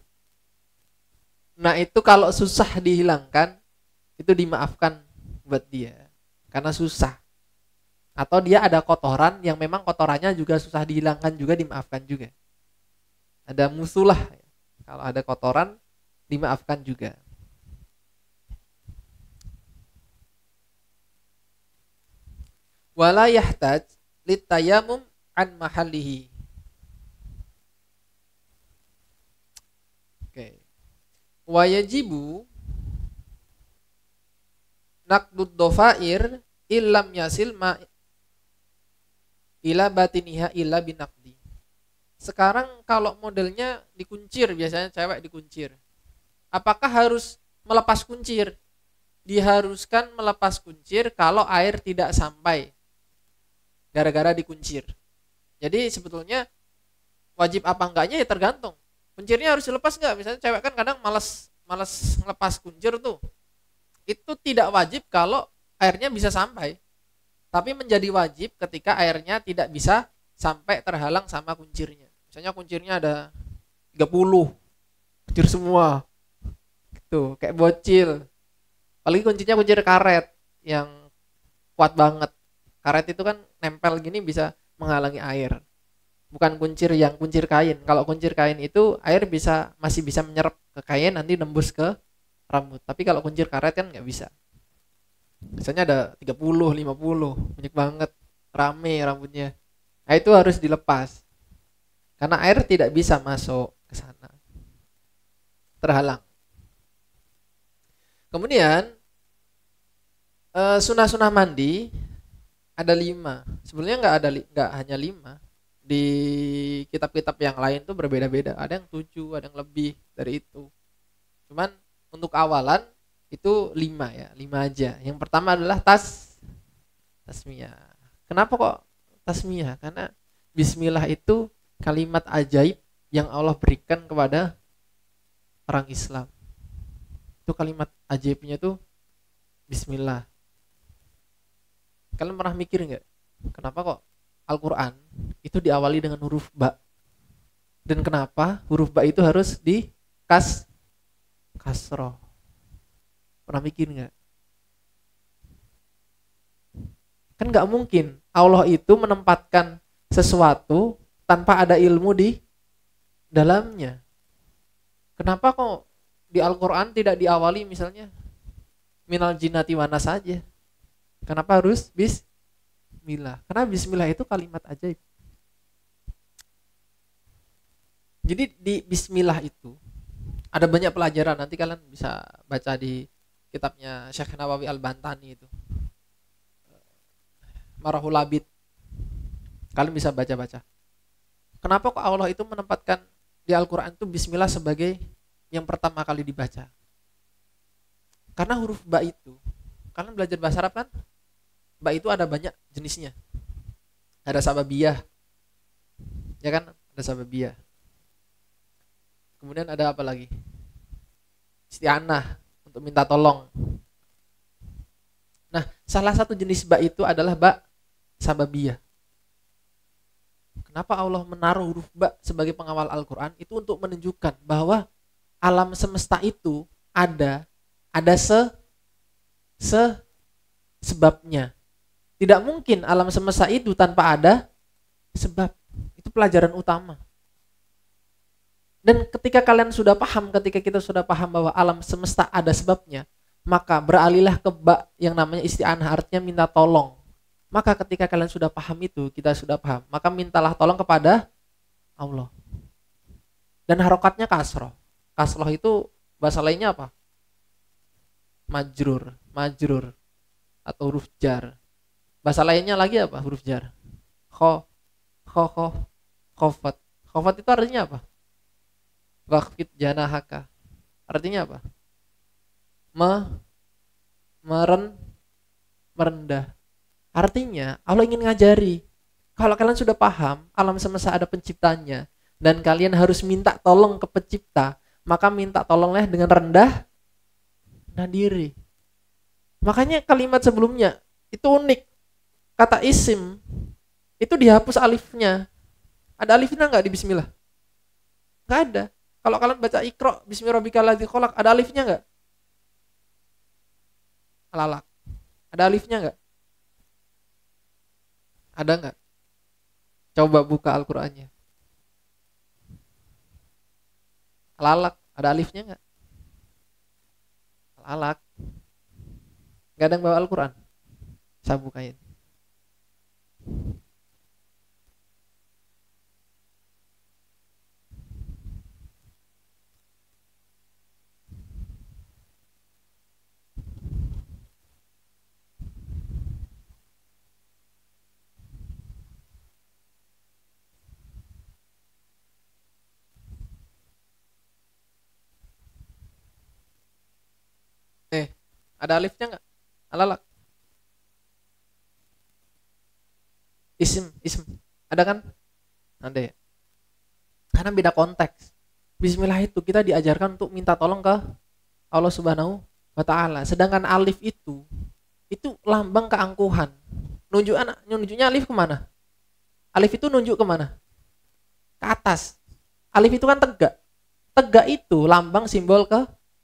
Nah, itu kalau susah dihilangkan, itu dimaafkan buat dia karena susah. Atau dia ada kotoran yang memang kotorannya juga susah dihilangkan, juga dimaafkan juga. Ada musulah, kalau ada kotoran dimaafkan juga. Wala yahtaj litayamum an mahallihi. Oke. Wa yajibu naqdud dhafair illam yasil ma ila batiniha illa binaqdi. Sekarang kalau modelnya dikuncir, biasanya cewek dikuncir. Apakah harus melepas kuncir? Diharuskan melepas kuncir kalau air tidak sampai gara-gara dikuncir. Jadi sebetulnya wajib apa enggaknya ya tergantung. Kuncirnya harus dilepas enggak? Misalnya cewek kan kadang malas ngelepas kuncir tuh. Itu tidak wajib kalau airnya bisa sampai. Tapi menjadi wajib ketika airnya tidak bisa sampai, terhalang sama kuncirnya. Misalnya kuncirnya ada 30, kuncir semua. Gitu, kayak bocil. Apalagi kuncinya kuncir karet yang kuat banget. Karet itu kan nempel gini bisa menghalangi air. Bukan kuncir yang kuncir kain. Kalau kuncir kain itu air masih bisa menyerap ke kain, nanti nembus ke rambut. Tapi kalau kuncir karet kan nggak bisa. Biasanya ada 30, 50, banyak banget, rame rambutnya. Nah, itu harus dilepas. Karena air tidak bisa masuk ke sana. Terhalang. Kemudian sunah-sunah mandi ada 5. Sebenarnya nggak hanya 5. Di kitab-kitab yang lain tuh berbeda-beda. Ada yang 7, ada yang lebih dari itu. Cuman untuk awalan itu 5 ya, 5 aja. Yang pertama adalah tasmiyah. Kenapa kok tasmiyah? Karena bismillah itu kalimat ajaib yang Allah berikan kepada orang Islam. Itu kalimat ajaibnya tuh bismillah. Kalian pernah mikir nggak? Kenapa kok Al-Quran itu diawali dengan huruf ba? Dan kenapa huruf ba itu harus di kasroh? Pernah mikir nggak? Kan nggak mungkin Allah itu menempatkan sesuatu tanpa ada ilmu di dalamnya. Kenapa kok di Al-Quran tidak diawali misalnya minal jinnati wana saja? Kenapa harus bismillah? Karena bismillah itu kalimat ajaib. Jadi di bismillah itu ada banyak pelajaran. Nanti kalian bisa baca di kitabnya Syekh Nawawi Al-Bantani itu, Marahul Labid. Kalian bisa baca-baca. Kenapa kok Allah itu menempatkan di Al-Quran itu bismillah sebagai yang pertama kali dibaca? Karena huruf ba itu, kalian belajar bahasa Arab kan? Ba itu ada banyak jenisnya. Ada sababiyah, ya kan? Ada sababiyah. Kemudian ada apa lagi? Isti'anah, untuk minta tolong. Nah, salah satu jenis ba itu adalah ba sababiyah. Kenapa Allah menaruh huruf ba sebagai pengawal Al-Quran? Itu untuk menunjukkan bahwa alam semesta itu ada sebabnya. Tidak mungkin alam semesta itu tanpa ada sebab. Itu pelajaran utama. Dan ketika kalian sudah paham, ketika kita sudah paham bahwa alam semesta ada sebabnya, maka beralihlah ke yang namanya isti'anah, artinya minta tolong. Maka ketika kalian sudah paham itu, kita sudah paham, maka mintalah tolong kepada Allah. Dan harokatnya kasroh. Kasroh itu bahasa lainnya apa? Majrur atau huruf jar. Bahasa lainnya lagi apa? Huruf jar. Khofat. Khofat itu artinya apa? Waqfid janahaka. Artinya apa? Merendah. Artinya Allah ingin ngajari. Kalau kalian sudah paham alam semesta ada penciptanya dan kalian harus minta tolong ke pencipta, maka minta tolonglah dengan rendah diri. Makanya kalimat sebelumnya itu unik. Kata isim itu dihapus alifnya. Ada alifnya enggak di bismillah? Enggak ada. Kalau kalian baca Iqra bismi rabbikal ladzi khalaq, ada alifnya enggak? Alalak. Ada alifnya enggak? Ada enggak? Coba buka Al-Qur'annya. Alalak, ada alifnya enggak? Alalak. Enggak ada yang bawa Al-Qur'an. Saya bukain. Ada alifnya enggak? Alalak. Isim. Ada kan? Ada ya. Karena beda konteks. Bismillah itu kita diajarkan untuk minta tolong ke Allah Subhanahu wa taala. Sedangkan alif itu lambang keangkuhan. Nunjuknya alif kemana? Alif itu nunjuk kemana? Ke atas. Alif itu kan tegak. Tegak itu lambang simbol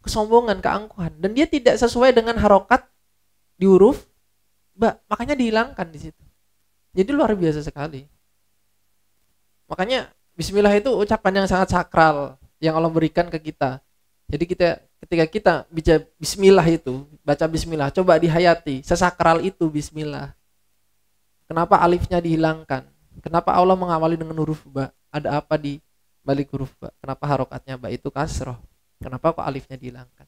kesombongan, keangkuhan. Dan dia tidak sesuai dengan harokat di huruf ba. Makanya dihilangkan di situ. Jadi luar biasa sekali. Makanya bismillah itu ucapan yang sangat sakral yang Allah berikan ke kita. Jadi ketika kita baca bismillah itu, baca bismillah, coba dihayati, sesakral itu bismillah. Kenapa alifnya dihilangkan? Kenapa Allah mengawali dengan huruf ba? Ada apa di balik huruf ba? Kenapa harokatnya ba itu kasroh? Kenapa kok alifnya dihilangkan?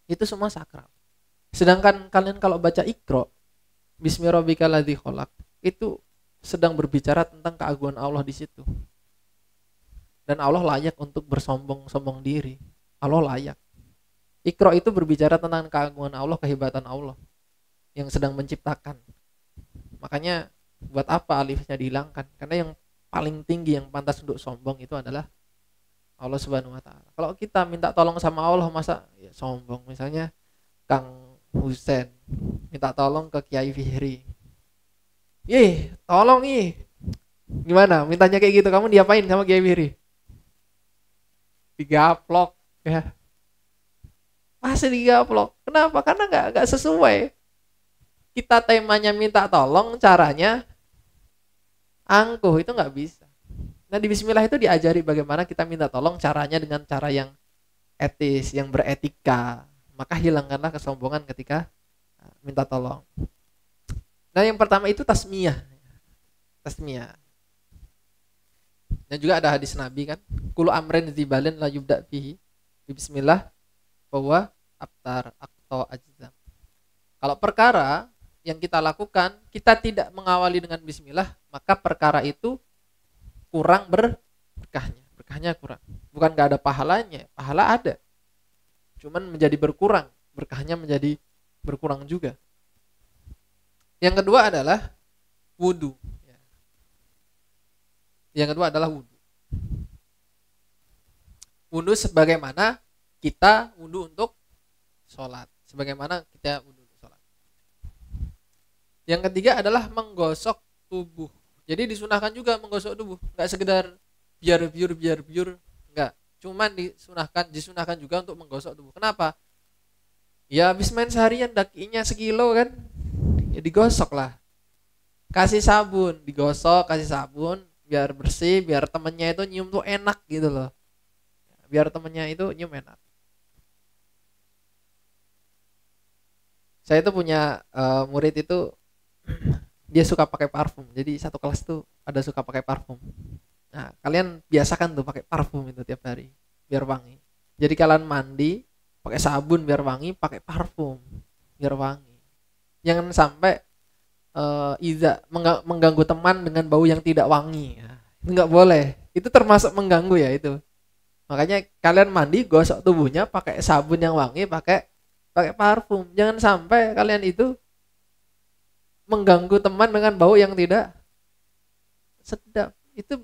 Itu semua sakral. Sedangkan kalian kalau baca Iqra, bismi rabbikal ladzi khalaq, itu sedang berbicara tentang keagungan Allah di situ. Dan Allah layak untuk bersombong diri. Allah layak. Iqra itu berbicara tentang keagungan Allah, kehebatan Allah yang sedang menciptakan. Makanya buat apa alifnya dihilangkan? Karena yang paling tinggi yang pantas untuk sombong itu adalah Allah Subhanahu wa taala. Kalau kita minta tolong sama Allah masa ya sombong. Misalnya Kang Husen minta tolong ke Kiai Fihri. Tolong Gimana? Mintanya kayak gitu, kamu diapain sama Kiai Fihri? Digaplok ya. Masih digaplok. Kenapa? Karena enggak sesuai. Kita temanya minta tolong, caranya angkuh, itu enggak bisa. Nah di bismillah itu diajari bagaimana kita minta tolong, caranya dengan cara yang etis, yang beretika. Maka hilangkanlah kesombongan ketika minta tolong. Nah yang pertama itu tasmiyah. Dan juga ada hadis Nabi kan, kullu amrin dzibalin la yubda fihi bismillah bahwa abtar aqta ajzam. Kalau perkara yang kita lakukan kita tidak mengawali dengan bismillah, maka perkara itu kurang berkahnya kurang. Bukan gak ada pahalanya, pahala ada, cuman menjadi berkurang, berkahnya menjadi berkurang juga. Yang kedua adalah wudu. Yang kedua adalah wudu. Wudu sebagaimana kita wudu untuk sholat. Sebagaimana kita wudu untuk sholat. Yang ketiga adalah menggosok tubuh. Jadi disunahkan juga menggosok tubuh. Enggak sekedar biar biur. Enggak. Cuman disunahkan juga untuk menggosok tubuh. Kenapa? Ya habis main seharian dakinya sekilo kan. Ya digosok lah. Kasih sabun, digosok, kasih sabun biar bersih, biar temennya itu nyium tuh enak gitu loh. Biar temennya itu nyium enak. Saya tuh punya murid itu dia suka pakai parfum. Jadi satu kelas tuh ada suka pakai parfum. Nah, kalian biasakan tuh pakai parfum itu tiap hari biar wangi. Jadi kalian mandi pakai sabun biar wangi, pakai parfum biar wangi. Jangan sampai mengganggu teman dengan bau yang tidak wangi. Nah, itu nggak boleh. Itu termasuk mengganggu ya itu. Makanya kalian mandi gosok tubuhnya pakai sabun yang wangi, pakai parfum. Jangan sampai kalian itu mengganggu teman dengan bau yang tidak sedap. Itu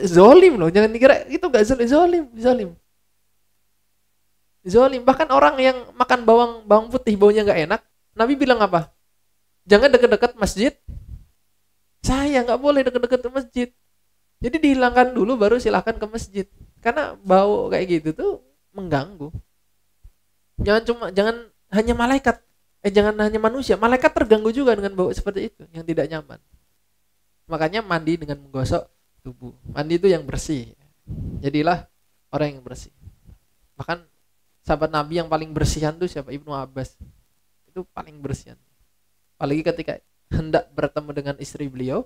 zolim loh. Jangan dikira itu gak zolim. Zolim. Bahkan orang yang makan bawang putih baunya gak enak, Nabi bilang apa? Jangan dekat-dekat masjid. Saya nggak boleh dekat-dekat masjid. Jadi dihilangkan dulu baru silahkan ke masjid. Karena bau kayak gitu tuh mengganggu. Jangan hanya malaikat. Jangan hanya manusia. Malaikat terganggu juga dengan bau seperti itu yang tidak nyaman. Makanya mandi dengan menggosok tubuh. Mandi itu yang bersih. Jadilah orang yang bersih. Bahkan sahabat Nabi yang paling bersihan tuh siapa? Ibnu Abbas. Itu paling bersihan. Apalagi ketika hendak bertemu dengan istri beliau,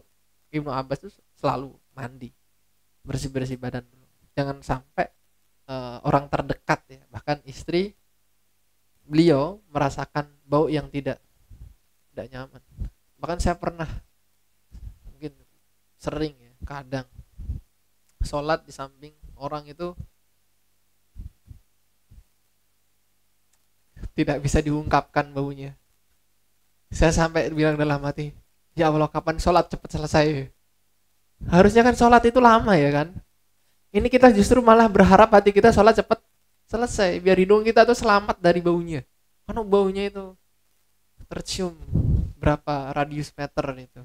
Ibnu Abbas itu selalu mandi, bersih-bersih badan dulu. Jangan sampai orang terdekat ya, bahkan istri beliau merasakan bau yang tidak nyaman. Bahkan saya pernah, mungkin sering ya, kadang sholat di samping orang itu tidak bisa diungkapkan baunya. Saya sampai bilang dalam hati, ya Allah kapan sholat cepat selesai. Harusnya kan sholat itu lama ya kan. Ini kita justru malah berharap hati kita sholat cepat selesai. Biar hidung kita tuh selamat dari baunya. Karena baunya itu tercium berapa radius meter itu.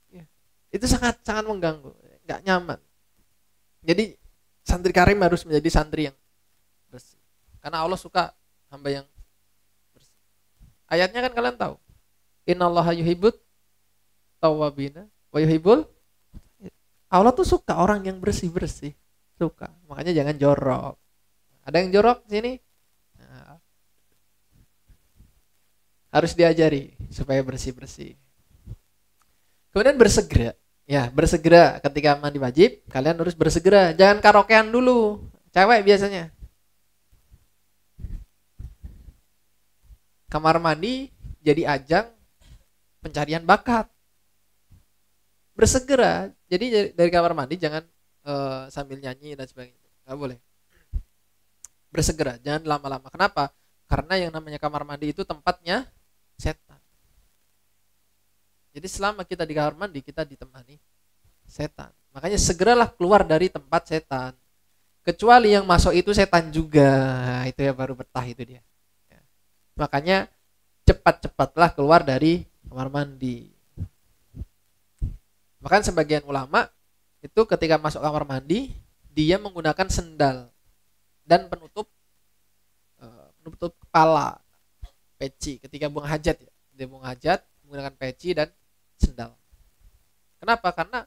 Ya, itu sangat mengganggu, gak nyaman. Jadi santri karim harus menjadi santri yang bersih. Karena Allah suka hamba yang ayatnya kan kalian tahu. Innallaha yuhibbut tawwabina wa yuhibbul. Allah tuh suka orang yang bersih-bersih. Suka. Makanya jangan jorok. Ada yang jorok sini? Nah, harus diajari supaya bersih-bersih. Kemudian bersegera. Ya, bersegera ketika mandi wajib, kalian harus bersegera. Jangan karaokean dulu. Cewek biasanya. Kamar mandi jadi ajang pencarian bakat. Bersegera. Jadi dari kamar mandi jangan sambil nyanyi dan sebagainya. Nggak boleh. Bersegera. Jangan lama-lama. Kenapa? Karena yang namanya kamar mandi itu tempatnya setan. Jadi selama kita di kamar mandi kita ditemani setan. Makanya segeralah keluar dari tempat setan. Kecuali yang masuk itu setan juga. Itu ya baru betah itu dia. Makanya cepat-cepatlah keluar dari kamar mandi. Bahkan sebagian ulama itu ketika masuk kamar mandi dia menggunakan sendal dan penutup kepala, peci ketika buang hajat ya. Dia buang hajat menggunakan peci dan sendal. Kenapa? Karena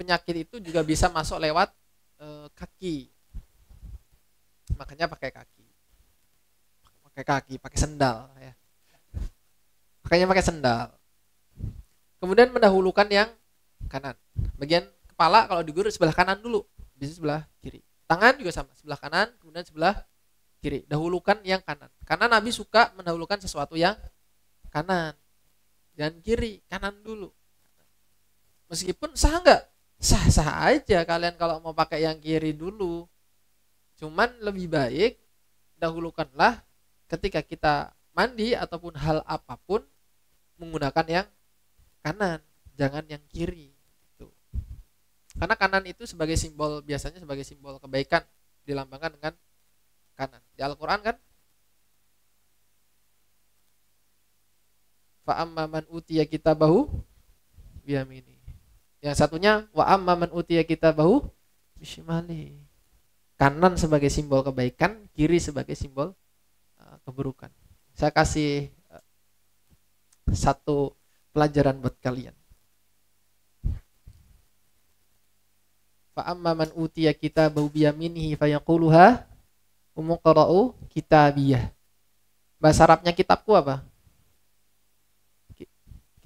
penyakit itu juga bisa masuk lewat kaki. Makanya pakai kaki, pakai sendal ya. Makanya pakai sendal. Kemudian mendahulukan yang kanan. Bagian kepala kalau digurus sebelah kanan dulu, bisa sebelah kiri. Tangan juga sama, sebelah kanan, kemudian sebelah kiri. Dahulukan yang kanan. Karena Nabi suka mendahulukan sesuatu yang kanan. Dan kiri, kanan dulu. Meskipun sah enggak? Sah-sah aja kalian kalau mau pakai yang kiri dulu. Cuman lebih baik dahulukanlah ketika kita mandi ataupun hal apapun menggunakan yang kanan, jangan yang kiri. Gitu. Karena kanan itu sebagai simbol, biasanya sebagai simbol kebaikan, dilambangkan dengan kanan. Di Al-Quran kan, fa amma man utiya kitabahu biyamini. Yang satunya wa amma man utiya kitabahu bishimali. Kanan sebagai simbol kebaikan, kiri sebagai simbol keburukan. Saya kasih satu pelajaran buat kalian. Fa amma man utiya kitabahu biyaminihi fayaquluha umqra'u kitabiyah. Bahasa Arabnya kitabku apa?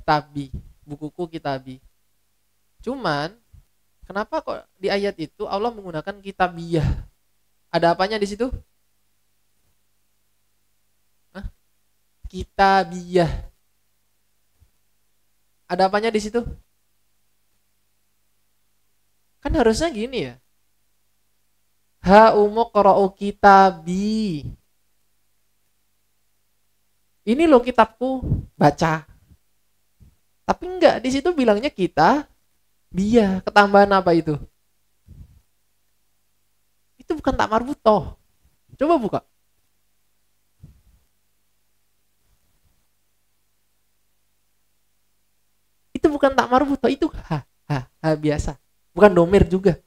Kitabi, bukuku kitabi. Cuman kenapa kok di ayat itu Allah menggunakan kitabiyah? Ada apanya di situ? Hah? Kitabiyah. Ada apanya di situ? Kan harusnya gini ya. Ha umqra'u kitabi. Ini loh kitabku, baca. Tapi enggak, di situ bilangnya kita biya. Ketambahan apa itu? Itu bukan tak marbutoh. Coba buka. Itu bukan tak marbutoh, itu ha biasa. Bukan domir juga.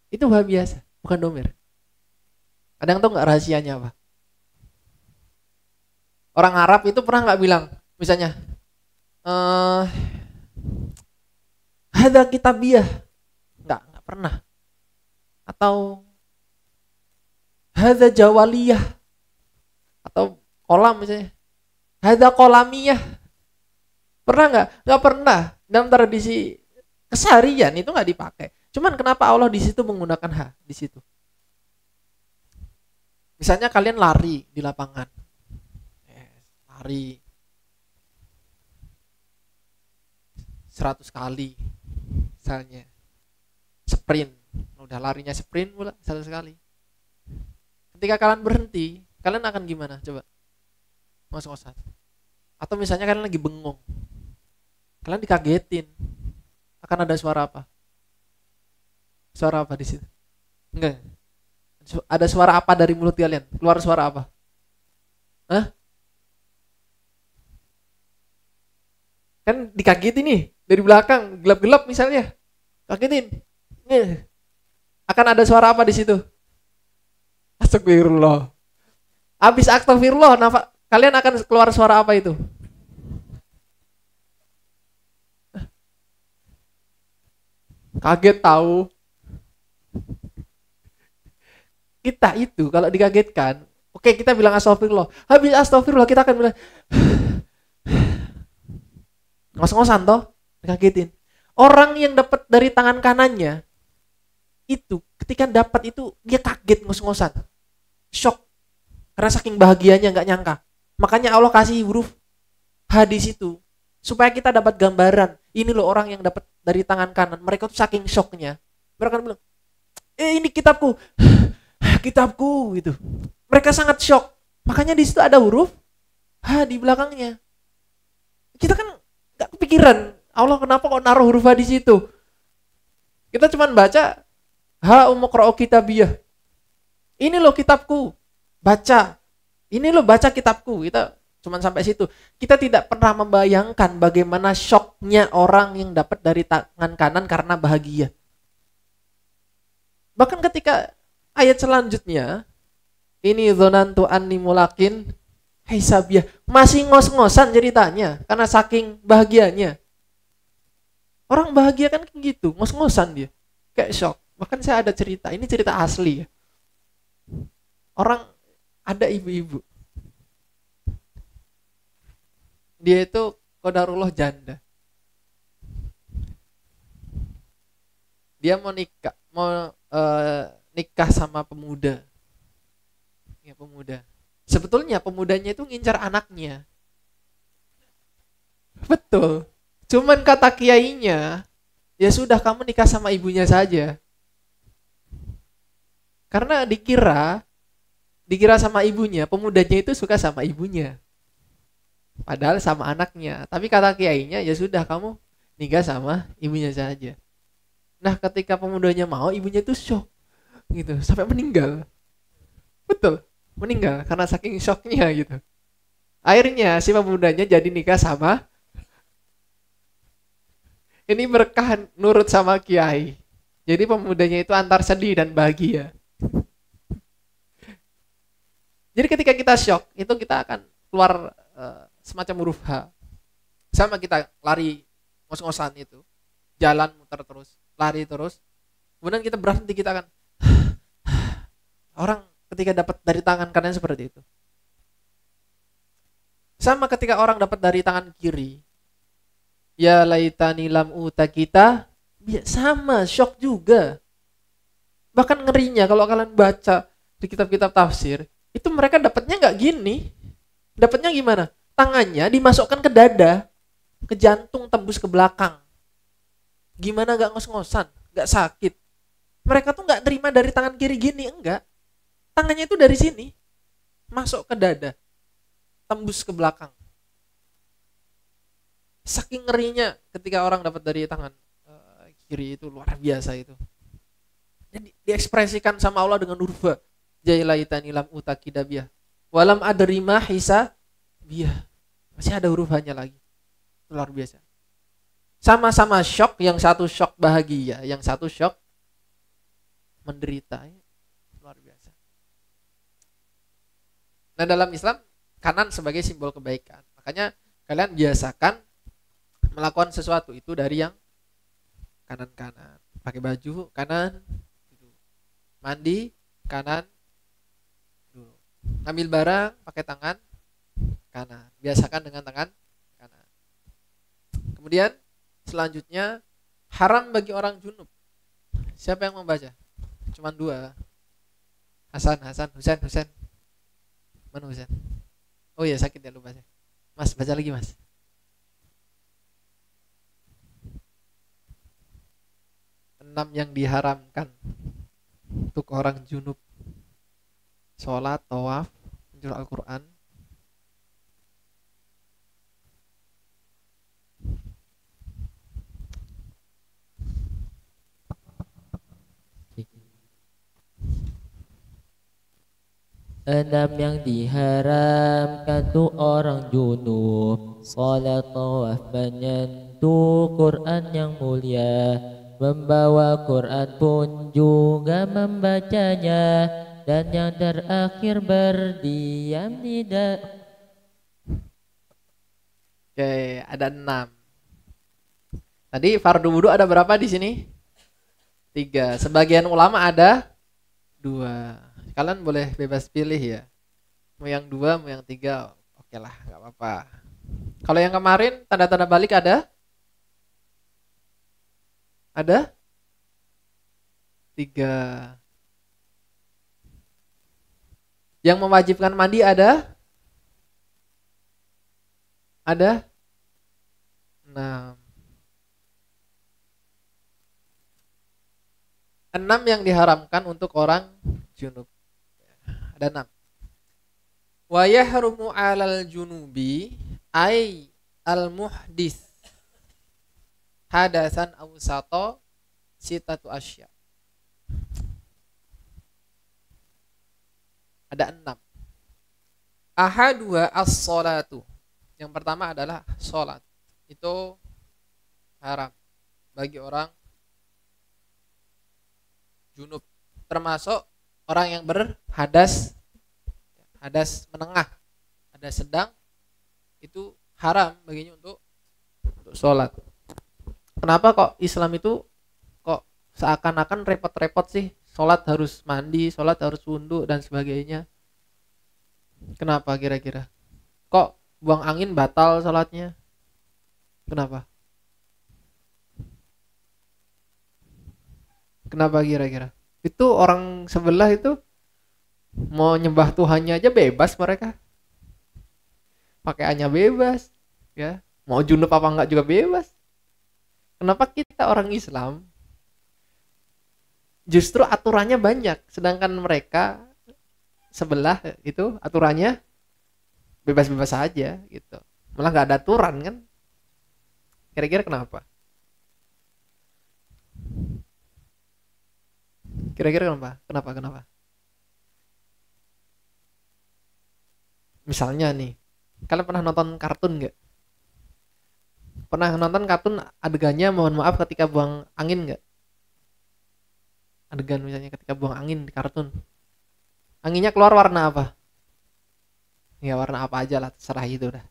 Itu ha biasa, bukan domir. Ada yang tahu nggak rahasianya apa? Orang Arab itu pernah nggak bilang, misalnya, hadza kitabiyah, nggak pernah. Atau hadza jawaliyah, atau kolam misalnya, hadza kolamiyah, pernah nggak? Nggak pernah. Dalam tradisi keseharian itu nggak dipakai. Cuman kenapa Allah di situ menggunakan ha di situ? Misalnya kalian lari di lapangan, lari 100 kali, misalnya sprint, udah larinya sprint pula 100 kali. Ketika kalian berhenti, kalian akan gimana? Coba ngos-ngosan. Atau misalnya kalian lagi bengong, kalian dikagetin, akan ada suara apa? Suara apa di situ? Enggak. Ada suara apa dari mulut kalian? Keluar suara apa? Hah? Kan dikagetin nih dari belakang, gelap-gelap misalnya. Kagetin. Akan ada suara apa di situ? Astagfirullah. Habis astagfirullah, kalian akan keluar suara apa itu? Kaget tahu. Kita itu kalau dikagetkan, oke kita bilang astagfirullah. Habis astagfirullah kita akan bilang ngos-ngosan toh, dikagetin. Orang yang dapat dari tangan kanannya itu ketika dapat itu dia kaget ngos-ngosan. Shock. Karena saking bahagianya nggak nyangka. Makanya Allah kasih huruf hadis itu supaya kita dapat gambaran. Ini loh orang yang dapat dari tangan kanan. Mereka tuh saking shocknya. Mereka kan bilang, ini kitabku. Kitabku gitu. Mereka sangat shock. Makanya di situ ada huruf ha di belakangnya. Kita kan nggak kepikiran. Allah kenapa kok naruh huruf ha di situ? Kita cuma baca ha umqra'u kitabiyah. Ini loh kitabku. Baca. Ini loh baca kitabku. Kita cuma sampai situ. Kita tidak pernah membayangkan bagaimana shocknya orang yang dapat dari tangan kanan karena bahagia. Bahkan ketika ayat selanjutnya, ini dzonantu anni mulakin hisabiyah, masih ngos-ngosan ceritanya karena saking bahagianya. Orang bahagia kan kayak gitu, ngos-ngosan dia. Kayak shock. Bahkan saya ada cerita, ini cerita asli ya. Orang ada ibu-ibu. Dia itu qadarullah janda. Dia mau nikah sama pemuda. Ya pemuda. Sebetulnya pemudanya itu ngincar anaknya. Betul. Cuman kata kiainya, ya sudah kamu nikah sama ibunya saja. Karena dikira sama ibunya, pemudanya itu suka sama ibunya. Padahal sama anaknya. Tapi kata kiainya, ya sudah kamu nikah sama ibunya saja. Nah, ketika pemudanya mau, ibunya itu shock. Gitu, sampai meninggal. Betul, meninggal karena saking shocknya gitu. Akhirnya si pemudanya jadi nikah sama, ini berkah nurut sama kiai. Jadi pemudanya itu antar sedih dan bahagia. Jadi ketika kita shock, itu kita akan keluar semacam huruf H. Sama kita lari ngos-ngosan itu, jalan muter terus, lari terus. Kemudian kita berhenti, kita akan orang ketika dapat dari tangan kanan seperti itu. Sama ketika orang dapat dari tangan kiri. Ya laitani lam uta kita, sama shock juga. Bahkan ngerinya kalau kalian baca di kitab-kitab tafsir, itu mereka dapatnya nggak gini. Dapatnya gimana? Tangannya dimasukkan ke dada, ke jantung, tembus ke belakang. Gimana nggak ngos-ngosan, nggak sakit? Mereka tuh nggak terima dari tangan kiri gini, enggak. Tangannya itu dari sini, masuk ke dada, tembus ke belakang. Saking ngerinya ketika orang dapat dari tangan kiri itu luar biasa itu. Jadi diekspresikan sama Allah dengan huruf jailaitani lam utakidabiyah walam adrima hisa biyah. Masih ada huruf hanya lagi. Luar biasa. Sama-sama shock, yang satu shock bahagia, yang satu shock menderita. Luar biasa. Nah, dalam Islam kanan sebagai simbol kebaikan. Makanya kalian biasakan melakukan sesuatu itu dari yang kanan-kanan. Pakai baju kanan, mandi kanan dulu. Ngambil barang pakai tangan kanan. Biasakan dengan tangan kanan. Kemudian selanjutnya haram bagi orang junub. Siapa yang membaca? Cuman 2. Hasan, Husain. Mana Husain? Oh iya, sakit ya lupa saya. Mas, baca lagi Mas. Enam yang diharamkan untuk orang junub: sholat, tawaf, mencurah Al-Quran. Enam yang diharamkan tuh orang junub: salat, tawaf, menyentuh Quran yang mulia, membawa Quran pun juga membacanya, dan yang terakhir berdiam tidak. Oke, ada 6. Tadi fardu wudu ada berapa di sini? 3. Sebagian ulama ada 2. Kalian boleh bebas pilih ya. Mau yang 2, mau yang 3, oke lah, nggak apa-apa. Kalau yang kemarin tanda-tanda balik ada? Ada? 3. Yang mewajibkan mandi ada? Ada? 6. 6 yang diharamkan untuk orang junub. Ada 6. Wa yahrumu 'alal junubi ay al-muhdits hadasan awsato sitatu asya. Ada 6. Ahadua as-sholatu. Yang pertama adalah sholat. Itu haram bagi orang junub, termasuk orang yang berhadas, hadas menengah, hadas sedang, itu haram baginya untuk sholat. Kenapa kok Islam itu kok seakan-akan repot-repot sih? Sholat harus mandi, sholat harus wudhu dan sebagainya. Kenapa kira-kira? Kok buang angin batal sholatnya? Kenapa? Kenapa kira-kira? Itu orang sebelah itu mau nyembah Tuhannya aja bebas mereka. Pakaiannya bebas, ya. Mau junub apa enggak juga bebas. Kenapa kita orang Islam justru aturannya banyak, sedangkan mereka sebelah itu aturannya bebas-bebas saja gitu. Malah nggak ada aturan kan? Kira-kira kenapa? Kira-kira kenapa? Kenapa? Misalnya nih, kalian pernah nonton kartun nggak? Pernah nonton kartun adegannya mohon maaf ketika buang angin nggak? Adegan misalnya ketika buang angin di kartun, anginnya keluar warna apa? Ya warna apa aja lah, terserah itu dah.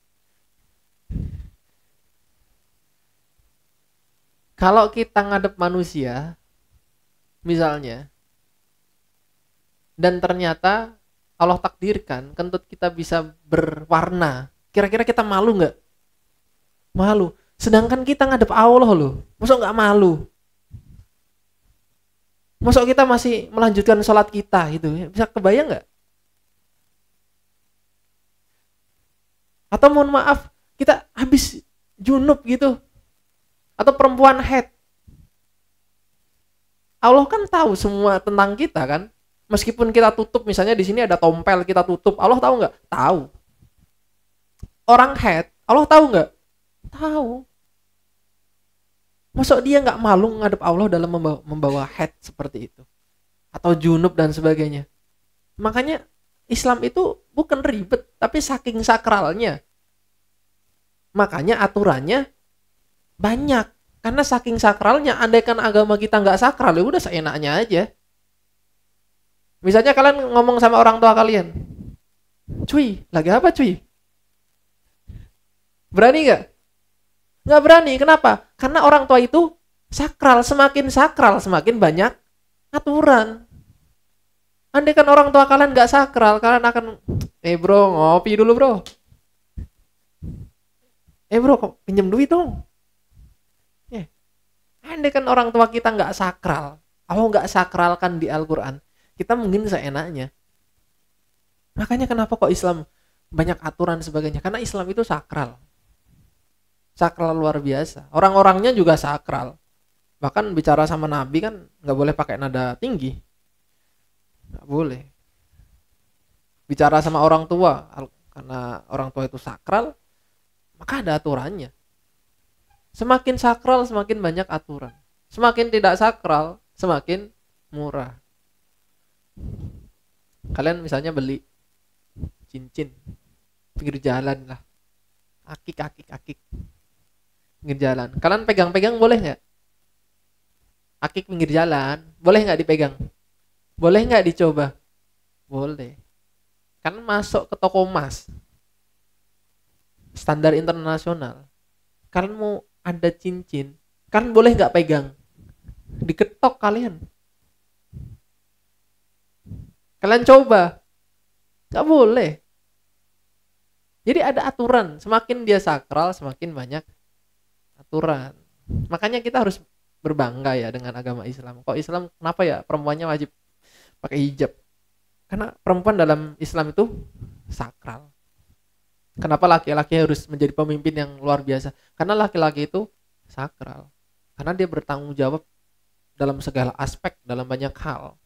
Kalau kita ngadep manusia, misalnya, dan ternyata Allah takdirkan kentut kita bisa berwarna, kira-kira kita malu nggak? Malu. Sedangkan kita ngadep Allah loh, masa nggak malu? Masa kita masih melanjutkan sholat kita gitu? Bisa kebayang nggak? Atau mohon maaf, kita habis junub gitu, atau perempuan haid. Allah kan tahu semua tentang kita kan. Meskipun kita tutup, misalnya di sini ada tompel kita tutup, Allah tahu nggak? Tahu. Orang haid, Allah tahu nggak? Tahu. Masuk dia nggak malu ngadep Allah dalam membawa haid seperti itu, atau junub dan sebagainya. Makanya Islam itu bukan ribet, tapi saking sakralnya. Makanya aturannya banyak. Karena saking sakralnya, andaikan agama kita nggak sakral, ya udah seenaknya aja. Misalnya kalian ngomong sama orang tua kalian, cuy, lagi apa cuy? Berani nggak? Nggak berani. Kenapa? Karena orang tua itu sakral, semakin banyak aturan. Andaikan orang tua kalian nggak sakral, kalian akan, bro, ngopi dulu bro. Bro, kok pinjam duit dong. Andaikan orang tua kita nggak sakral, Allah nggak sakralkan di Al-Quran, kita mungkin seenaknya. Makanya kenapa kok Islam banyak aturan sebagainya? Karena Islam itu sakral. Sakral luar biasa. Orang-orangnya juga sakral. Bahkan bicara sama Nabi kan nggak boleh pakai nada tinggi. Nggak boleh. Bicara sama orang tua, karena orang tua itu sakral, maka ada aturannya. Semakin sakral, semakin banyak aturan. Semakin tidak sakral, semakin murah. Kalian misalnya beli cincin pinggir jalan lah, akik pinggir jalan. Kalian pegang-pegang boleh nggak? Akik pinggir jalan, boleh nggak dipegang? Boleh nggak dicoba? Boleh. Kan masuk ke toko emas, standar internasional. Kalian mau ada cincin, kan boleh nggak pegang? Diketok kalian. Kalian coba, nggak boleh. Jadi ada aturan. Semakin dia sakral, semakin banyak aturan. Makanya kita harus berbangga ya dengan agama Islam. Kok Islam kenapa ya perempuannya wajib pakai hijab? Karena perempuan dalam Islam itu sakral. Kenapa laki-laki harus menjadi pemimpin yang luar biasa? Karena laki-laki itu sakral. Karena dia bertanggung jawab dalam segala aspek, dalam banyak hal.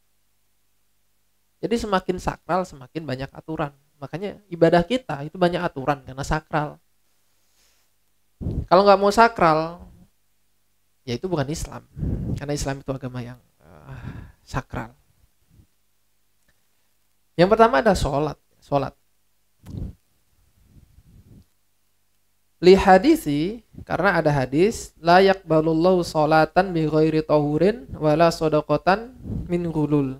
Jadi semakin sakral, semakin banyak aturan. Makanya ibadah kita itu banyak aturan karena sakral. Kalau nggak mau sakral, ya itu bukan Islam. Karena Islam itu agama yang sakral. Yang pertama ada sholat. Li hadisi, karena ada hadis, la yaqbalullahu sholatan bi ghairi tahurin wala shadaqatan min ghulul.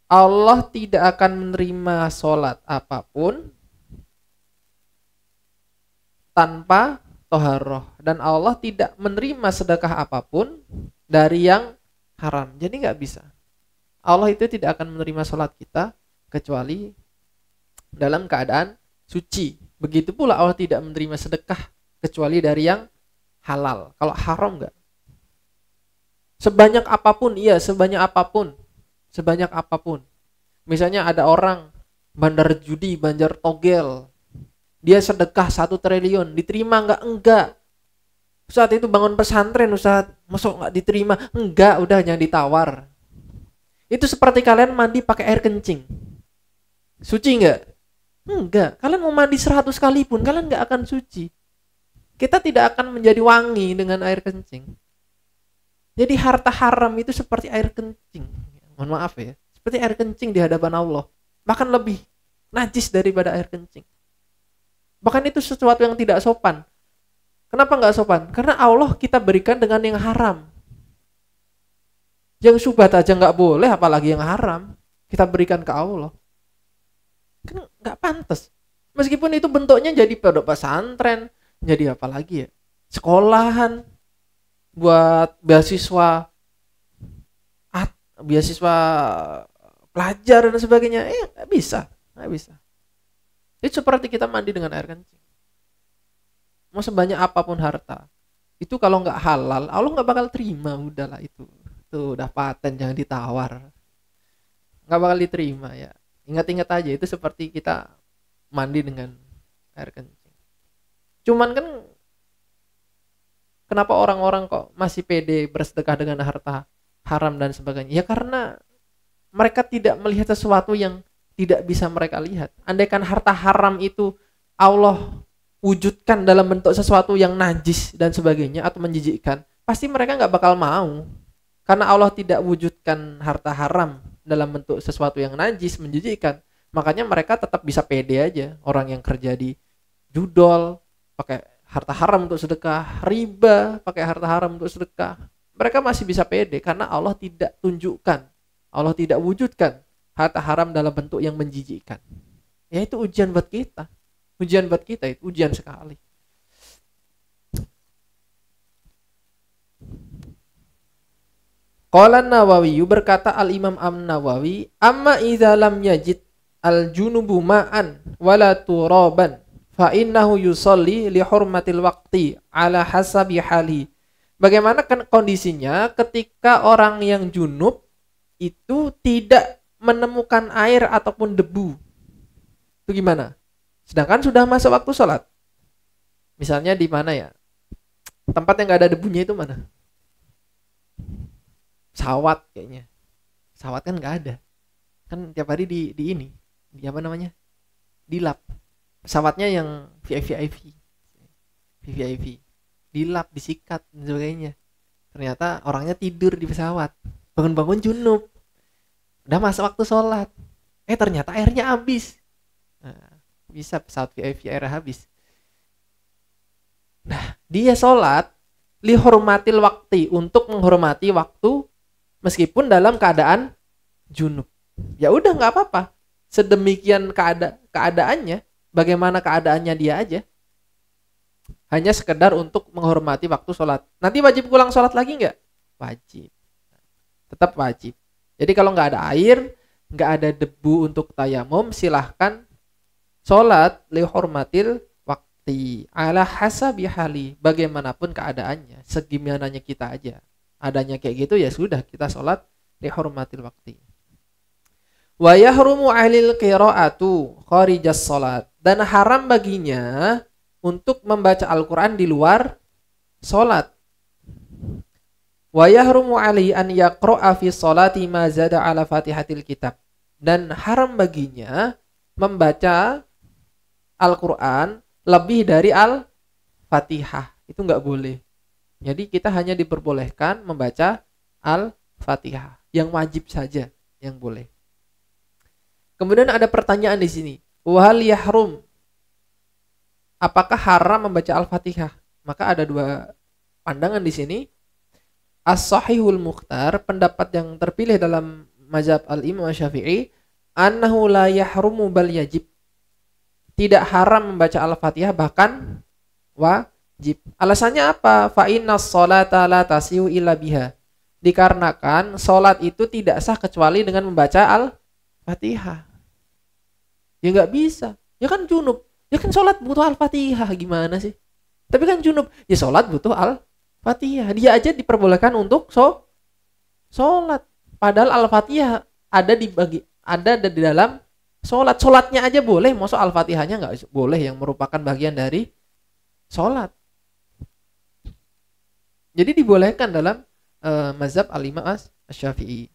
Allah tidak akan menerima sholat apapun tanpa toharoh, dan Allah tidak menerima sedekah apapun dari yang haram. Jadi nggak bisa. Allah itu tidak akan menerima sholat kita kecuali dalam keadaan suci. Begitu pula Allah tidak menerima sedekah kecuali dari yang halal. Kalau haram enggak. Sebanyak apapun, iya sebanyak apapun. Misalnya ada orang bandar judi, bandar togel, dia sedekah 1 triliun, diterima enggak? Enggak. Saat itu bangun pesantren, Ustaz, masuk enggak diterima? Enggak, udah jangan ditawar. Itu seperti kalian mandi pakai air kencing. Suci enggak? Enggak, kalian mau mandi 100 kali pun kalian enggak akan suci. Kita tidak akan menjadi wangi dengan air kencing. Jadi harta haram itu seperti air kencing. Mohon maaf ya, seperti air kencing di hadapan Allah. Bahkan lebih najis daripada air kencing. Bahkan itu sesuatu yang tidak sopan. Kenapa enggak sopan? Karena Allah kita berikan dengan yang haram. Yang syubhat aja enggak boleh, apalagi yang haram kita berikan ke Allah. Kan nggak pantas. Meskipun itu bentuknya jadi pondok pesantren, jadi apa lagi ya? Sekolahan, buat beasiswa beasiswa pelajar dan sebagainya, nggak bisa. Itu seperti kita mandi dengan air kencing. Mau sebanyak apapun harta, itu kalau nggak halal, Allah nggak bakal terima. Udahlah itu udah paten, jangan ditawar, nggak bakal diterima ya. Ingat-ingat aja, itu seperti kita mandi dengan air kencing. Cuman kan kenapa orang-orang kok masih pede bersedekah dengan harta haram dan sebagainya? Ya karena mereka tidak melihat sesuatu yang tidak bisa mereka lihat. Andaikan harta haram itu Allah wujudkan dalam bentuk sesuatu yang najis dan sebagainya atau menjijikkan, pasti mereka nggak bakal mau. Karena Allah tidak wujudkan harta haram dalam bentuk sesuatu yang najis, menjijikkan, makanya mereka tetap bisa pede aja. Orang yang kerja di judol pakai harta haram untuk sedekah, riba pakai harta haram untuk sedekah, mereka masih bisa pede karena Allah tidak tunjukkan, Allah tidak wujudkan harta haram dalam bentuk yang menjijikkan. Ya itu ujian buat kita. Itu ujian sekali. Qala Nawawi, berkata Al-Imam An-Nawawi, amma idza lam yajid al-junubu ma'an wala turaban fa innahu yusalli li hurmatil waqti ala hasabi hali. Bagaimana kondisinya ketika orang yang junub itu tidak menemukan air ataupun debu? Itu gimana? Sedangkan sudah masuk waktu sholat. Misalnya di mana ya? Tempat yang nggak ada debunya itu mana? Pesawat kayaknya. Pesawat kan nggak ada. Kan tiap hari di ini, di apa namanya? Di lap. Pesawatnya yang VIP. Di lap, disikat dan sebagainya. Ternyata orangnya tidur di pesawat. Bangun-bangun junub. Udah masuk waktu sholat. Ternyata airnya habis. Nah, bisa pesawat VIP air habis. Nah, dia sholat lihormatil waktu, untuk menghormati waktu meskipun dalam keadaan junub. Ya udah nggak apa-apa. Sedemikian keadaannya, bagaimana keadaannya dia aja. Hanya sekedar untuk menghormati waktu sholat. Nanti wajib pulang sholat lagi nggak? Wajib. Tetap wajib. Jadi kalau nggak ada air, nggak ada debu untuk tayamum, silahkan sholat lihormatil waktu ala hasabi hali, bagaimanapun keadaannya, segimananya kita aja. Adanya kayak gitu ya sudah, kita sholat lihormatil waktu. Wa yahrumu alil qiraatu kharijas sholat, dan haram baginya untuk membaca Al-Quran di luar sholat. Wa yahrumu alaihi an yaqra'a fi sholati ma zada ala fatihatil kitab, dan haram baginya membaca Al-Quran lebih dari Al-Fatihah. Itu nggak boleh. Jadi kita hanya diperbolehkan membaca Al-Fatihah, yang wajib saja yang boleh. Kemudian ada pertanyaan di sini. Wahal yahrum, apakah haram membaca Al-Fatihah? Maka ada dua pandangan di sini. As-Sahihul Mukhtar, pendapat yang terpilih dalam mazhab Al-Imam Syafi'i, annahu la yahrumu bal yajib, tidak haram membaca Al-Fatihah, bahkan wajib. Alasannya apa? Fa innas sholata la tasihu illa biha, dikarenakan sholat itu tidak sah kecuali dengan membaca Al-Fatihah. Ya nggak bisa, ya kan junub, ya kan sholat butuh Al-Fatihah, gimana sih? Tapi kan junub, ya sholat butuh Al-Fatihah. Dia aja diperbolehkan untuk sholat, padahal Al-Fatihah ada di dalam sholat. Sholatnya aja boleh, maksud Al-Fatihahnya nggak boleh, yang merupakan bagian dari sholat. Jadi dibolehkan dalam mazhab Al-Imam Asy-Syafi'i.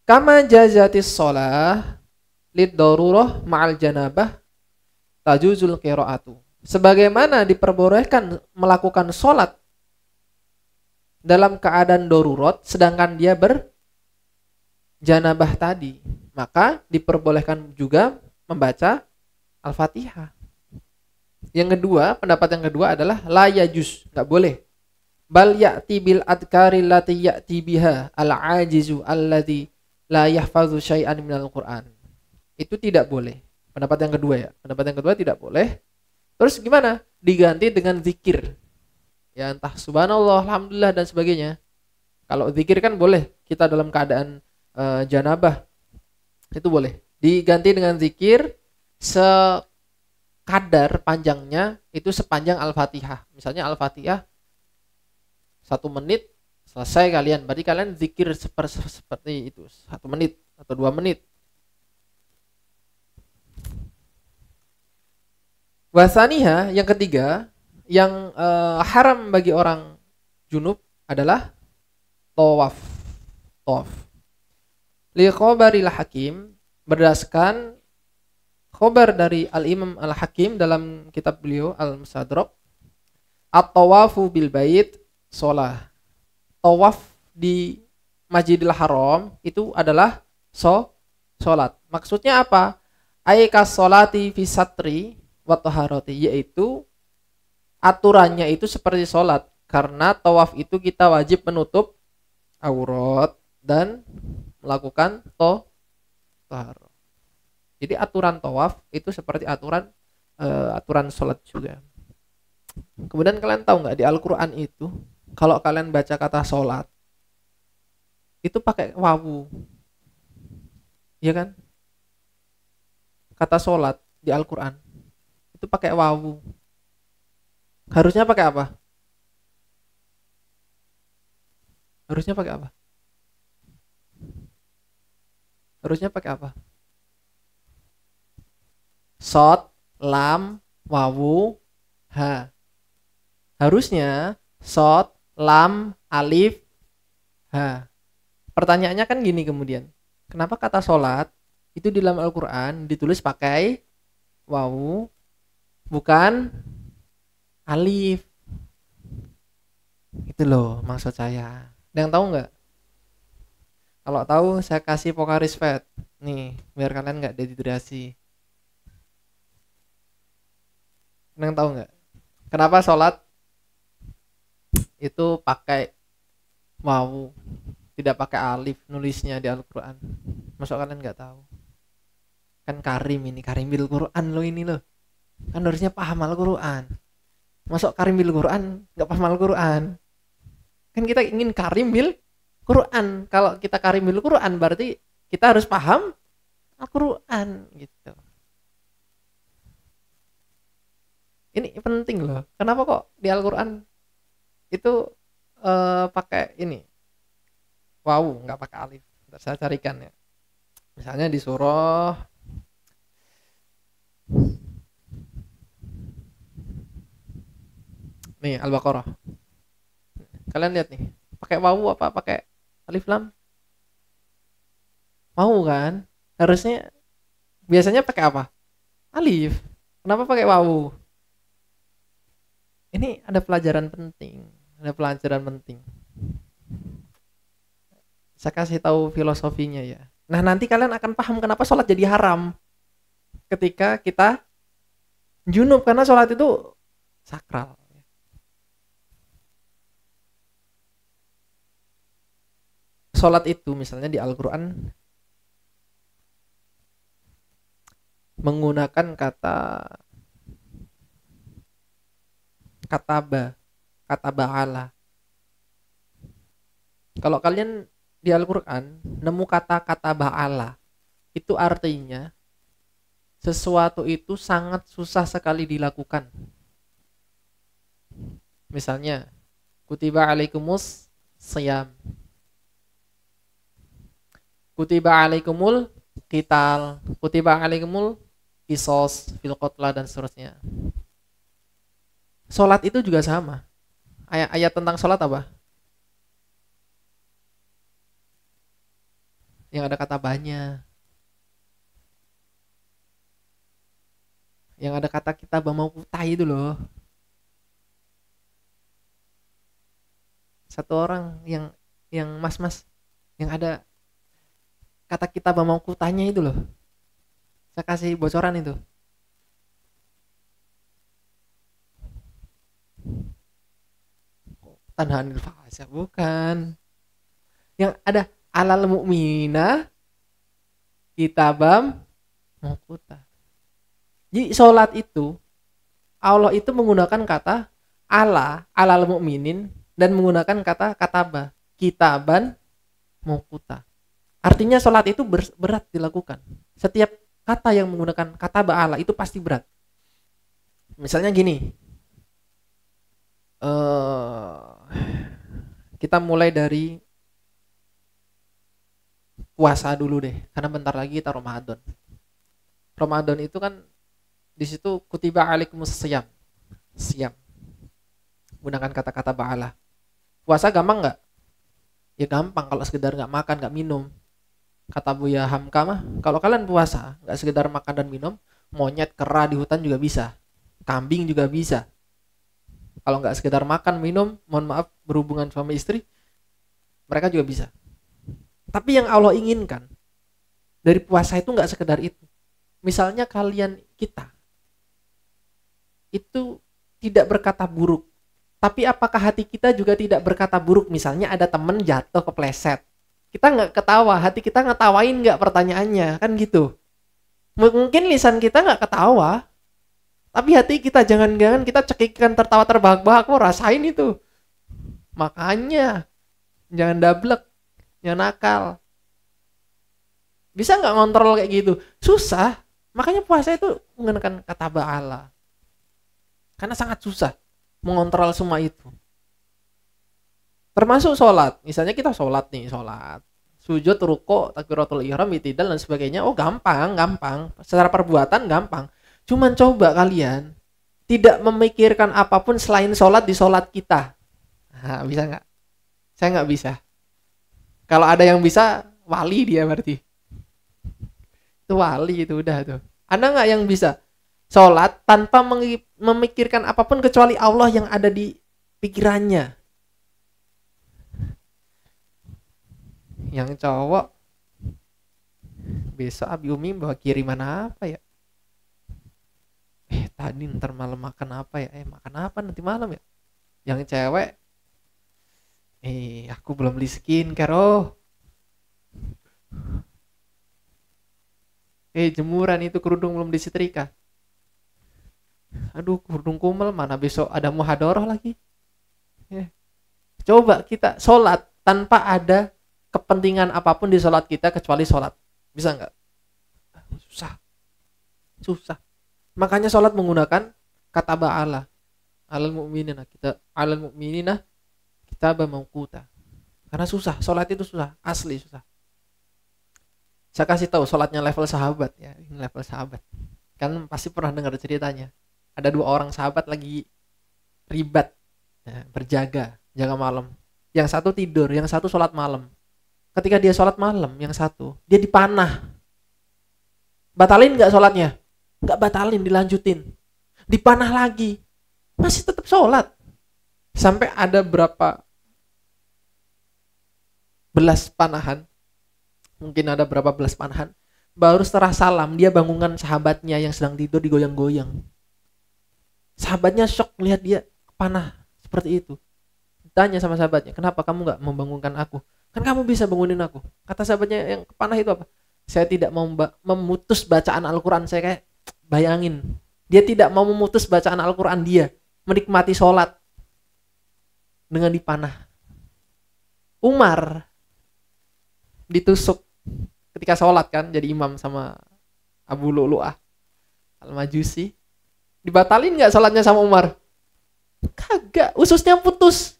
Kama jazatis sholah lid darurah ma'al janabah tajuzul qiraatu, sebagaimana diperbolehkan melakukan sholat dalam keadaan darurat sedangkan dia berjanabah tadi, maka diperbolehkan juga membaca Al-Fatihah. Yang kedua, pendapat yang kedua adalah la yajuz, enggak boleh. Bal ya'ti bil adkari lati ya'ti biha al-ajizu alladhi la yahfazu syai'an minal Qur'an. Itu tidak boleh. Pendapat yang kedua ya. Pendapat yang kedua tidak boleh. Terus gimana? Diganti dengan zikir. Ya entah subhanallah, alhamdulillah dan sebagainya. Kalau zikir kan boleh kita dalam keadaan janabah, itu boleh. Diganti dengan zikir sekadar panjangnya itu sepanjang Al-Fatihah. Misalnya Al-Fatihah 1 menit selesai kalian, berarti kalian zikir seperti itu 1 menit atau 2 menit. Wasaniha yang ketiga yang haram bagi orang junub adalah tawaf. Tawaf. Li khobaril hakim, berdasarkan khobar dari Al-Imam Al-Hakim dalam kitab beliau Al-Musadrak, at-tawafu bil bait sholah. Tawaf di Masjidil Haram itu adalah sholat. Maksudnya apa? Aikas sholati fi satri wa taharati, yaitu aturannya itu seperti sholat, karena tawaf itu kita wajib menutup aurat dan melakukan taharah. Jadi aturan tawaf itu seperti aturan sholat juga. Kemudian kalian tahu nggak, di Al-Quran itu kalau kalian baca kata sholat itu pakai wawu, ya kan? Kata sholat di Al-Quran itu pakai wawu. Harusnya pakai apa? Harusnya pakai apa? Harusnya pakai apa? Sod, lam, wawu, ha. Harusnya sod, lam, alif, ha. Pertanyaannya kan gini kemudian, kenapa kata sholat itu di dalam Al-Quran ditulis pakai wawu bukan alif? Itu loh maksud saya. Ada yang tahu nggak? Kalau tahu saya kasih Pokaris Fat nih biar kalian nggak dehidrasi. Ada yang tahu nggak? Kenapa sholat itu pakai wawu, tidak pakai alif nulisnya di Al-Quran? Masuk kalian nggak tahu? Kan Karim ini, Karim bil Quran lo ini loh. Kan harusnya paham Al-Quran. Masuk Karim bil Quran nggak paham Al-Quran. Kan kita ingin Karim bil Quran. Kalau kita Karim bil Quran berarti kita harus paham Al-Quran gitu. Ini penting loh. Kenapa kok di Al-Quran itu pakai ini wawu, nggak pakai alif? Ntar saya carikan ya. Misalnya di surah nih Al-Baqarah. Kalian lihat nih, pakai wawu apa pakai alif lam? Mau kan? Harusnya biasanya pakai apa? Alif. Kenapa pakai wawu? Ini ada pelajaran penting. Saya kasih tahu filosofinya ya. Nah, nanti kalian akan paham kenapa sholat jadi haram ketika kita junub, karena sholat itu sakral. Sholat itu misalnya di Al-Quran menggunakan kata ba'ala. Kalau kalian di Al-Quran nemu kata ba'ala, itu artinya sesuatu itu sangat susah sekali dilakukan. Misalnya kutiba alaikumus siyam, kutiba alaikumul qital, kutiba alaikumul qisas fil qatla dan seterusnya. Salat itu juga sama. Ayat tentang salat apa? Yang ada kata banyak. Yang ada kata kita mau kutai itu loh. Satu orang yang mas-mas yang ada kata kita mau kutanya itu loh. Saya kasih bocoran itu. Tanhanil fasa bukan. Yang ada alal mu'mina kitabam mauquta. Jadi sholat itu Allah itu menggunakan kata alal mu'minin, dan menggunakan kata kataba, kitaban mawquta. Artinya sholat itu berat dilakukan. Setiap kata yang menggunakan kata ba'ala itu pasti berat. Misalnya gini, kita mulai dari puasa dulu deh, karena bentar lagi kita Ramadan. Ramadan itu kan di situ kutiba alaikumus siyam, siam, gunakan kata-kata ba'ala. Puasa gampang nggak? Ya gampang kalau sekedar nggak makan nggak minum. Kata Buya Hamka mah, kalau kalian puasa nggak sekedar makan dan minum, monyet kera di hutan juga bisa, kambing juga bisa. Kalau nggak sekedar makan minum, mohon maaf, berhubungan suami istri, mereka juga bisa. Tapi yang Allah inginkan dari puasa itu nggak sekedar itu. Misalnya kita itu tidak berkata buruk, tapi apakah hati kita juga tidak berkata buruk? Misalnya ada temen jatuh kepleset, kita nggak ketawa, hati kita ngetawain nggak pertanyaannya, kan gitu. Mungkin lisan kita nggak ketawa, tapi hati kita jangan-jangan kita cekikan tertawa terbahak-bahak, mau rasain itu. Makanya jangan dablek, jangan nakal. Bisa nggak ngontrol kayak gitu? Susah. Makanya puasa itu menggunakan kata ba'ala. Karena sangat susah mengontrol semua itu. Termasuk sholat. Misalnya kita sholat nih, sujud, ruko, takbiratul ihram, i'tidal dan sebagainya. Oh gampang. Secara perbuatan gampang. Cuman coba kalian tidak memikirkan apapun selain sholat di sholat kita. Nah, bisa nggak? Saya nggak bisa. Kalau ada yang bisa, wali dia berarti. Itu wali itu udah tuh. Ada nggak yang bisa sholat tanpa memikirkan apapun kecuali Allah yang ada di pikirannya? Yang cowok besok Abi Umi bawa kiriman apa ya? Tadi ntar malam makan apa ya? Makan apa nanti malam ya? Yang cewek, aku belum beli skincare. Jemuran itu kerudung belum disetrika. Aduh, kerudung kumel mana besok ada muhadharah lagi. Coba kita sholat tanpa ada kepentingan apapun di sholat kita kecuali sholat. Bisa nggak? Susah. Makanya sholat menggunakan kata ba'ala. Alal mu'minina kitaba mawquta. Karena susah, sholat itu susah, asli susah. Saya kasih tahu sholatnya level sahabat ya, ini level sahabat. Kan pasti pernah dengar ceritanya. Ada 2 orang sahabat lagi ribat, ya, jaga malam. Yang satu tidur, yang satu sholat malam. Ketika dia sholat malam, yang satu dia dipanah. Batalin nggak sholatnya? Nggak batalin, dilanjutin. Dipanah lagi, masih tetap sholat. Sampai ada berapa belas panahan. Mungkin ada berapa belas panahan, baru setelah salam dia bangunkan sahabatnya yang sedang tidur digoyang-goyang. Sahabatnya shock lihat dia panah seperti itu. Tanya sama sahabatnya, kenapa kamu gak membangunkan aku? Kan kamu bisa bangunin aku. Kata sahabatnya yang panah itu apa? Saya tidak mau memutus bacaan Al-Quran. Saya kayak bayangin, dia tidak mau memutus bacaan Al-Quran, dia menikmati sholat dengan dipanah. Umar ditusuk ketika sholat kan, jadi imam sama Abu Lu'lu'ah Al-Majusi. Dibatalin gak sholatnya sama Umar? Kagak, ususnya putus.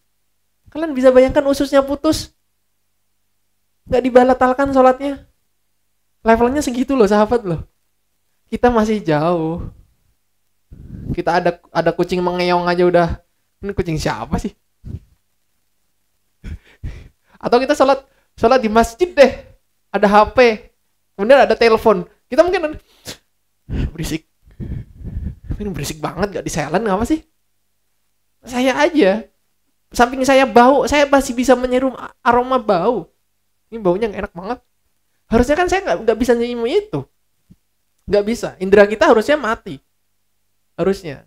Kalian bisa bayangkan ususnya putus, gak dibatalkan sholatnya. Levelnya segitu loh sahabat loh. Kita masih jauh. Kita ada kucing mengeong aja udah, ini kucing siapa sih? Atau kita sholat di masjid deh, ada HP, kemudian ada telepon, kita mungkin berisik, ini berisik banget, gak di silent apa sih? Saya aja, samping saya bau, saya masih bisa menyerum aroma bau. Ini baunya gak enak banget. Harusnya kan saya gak bisa nyium itu, gak bisa. Indra kita harusnya mati, harusnya.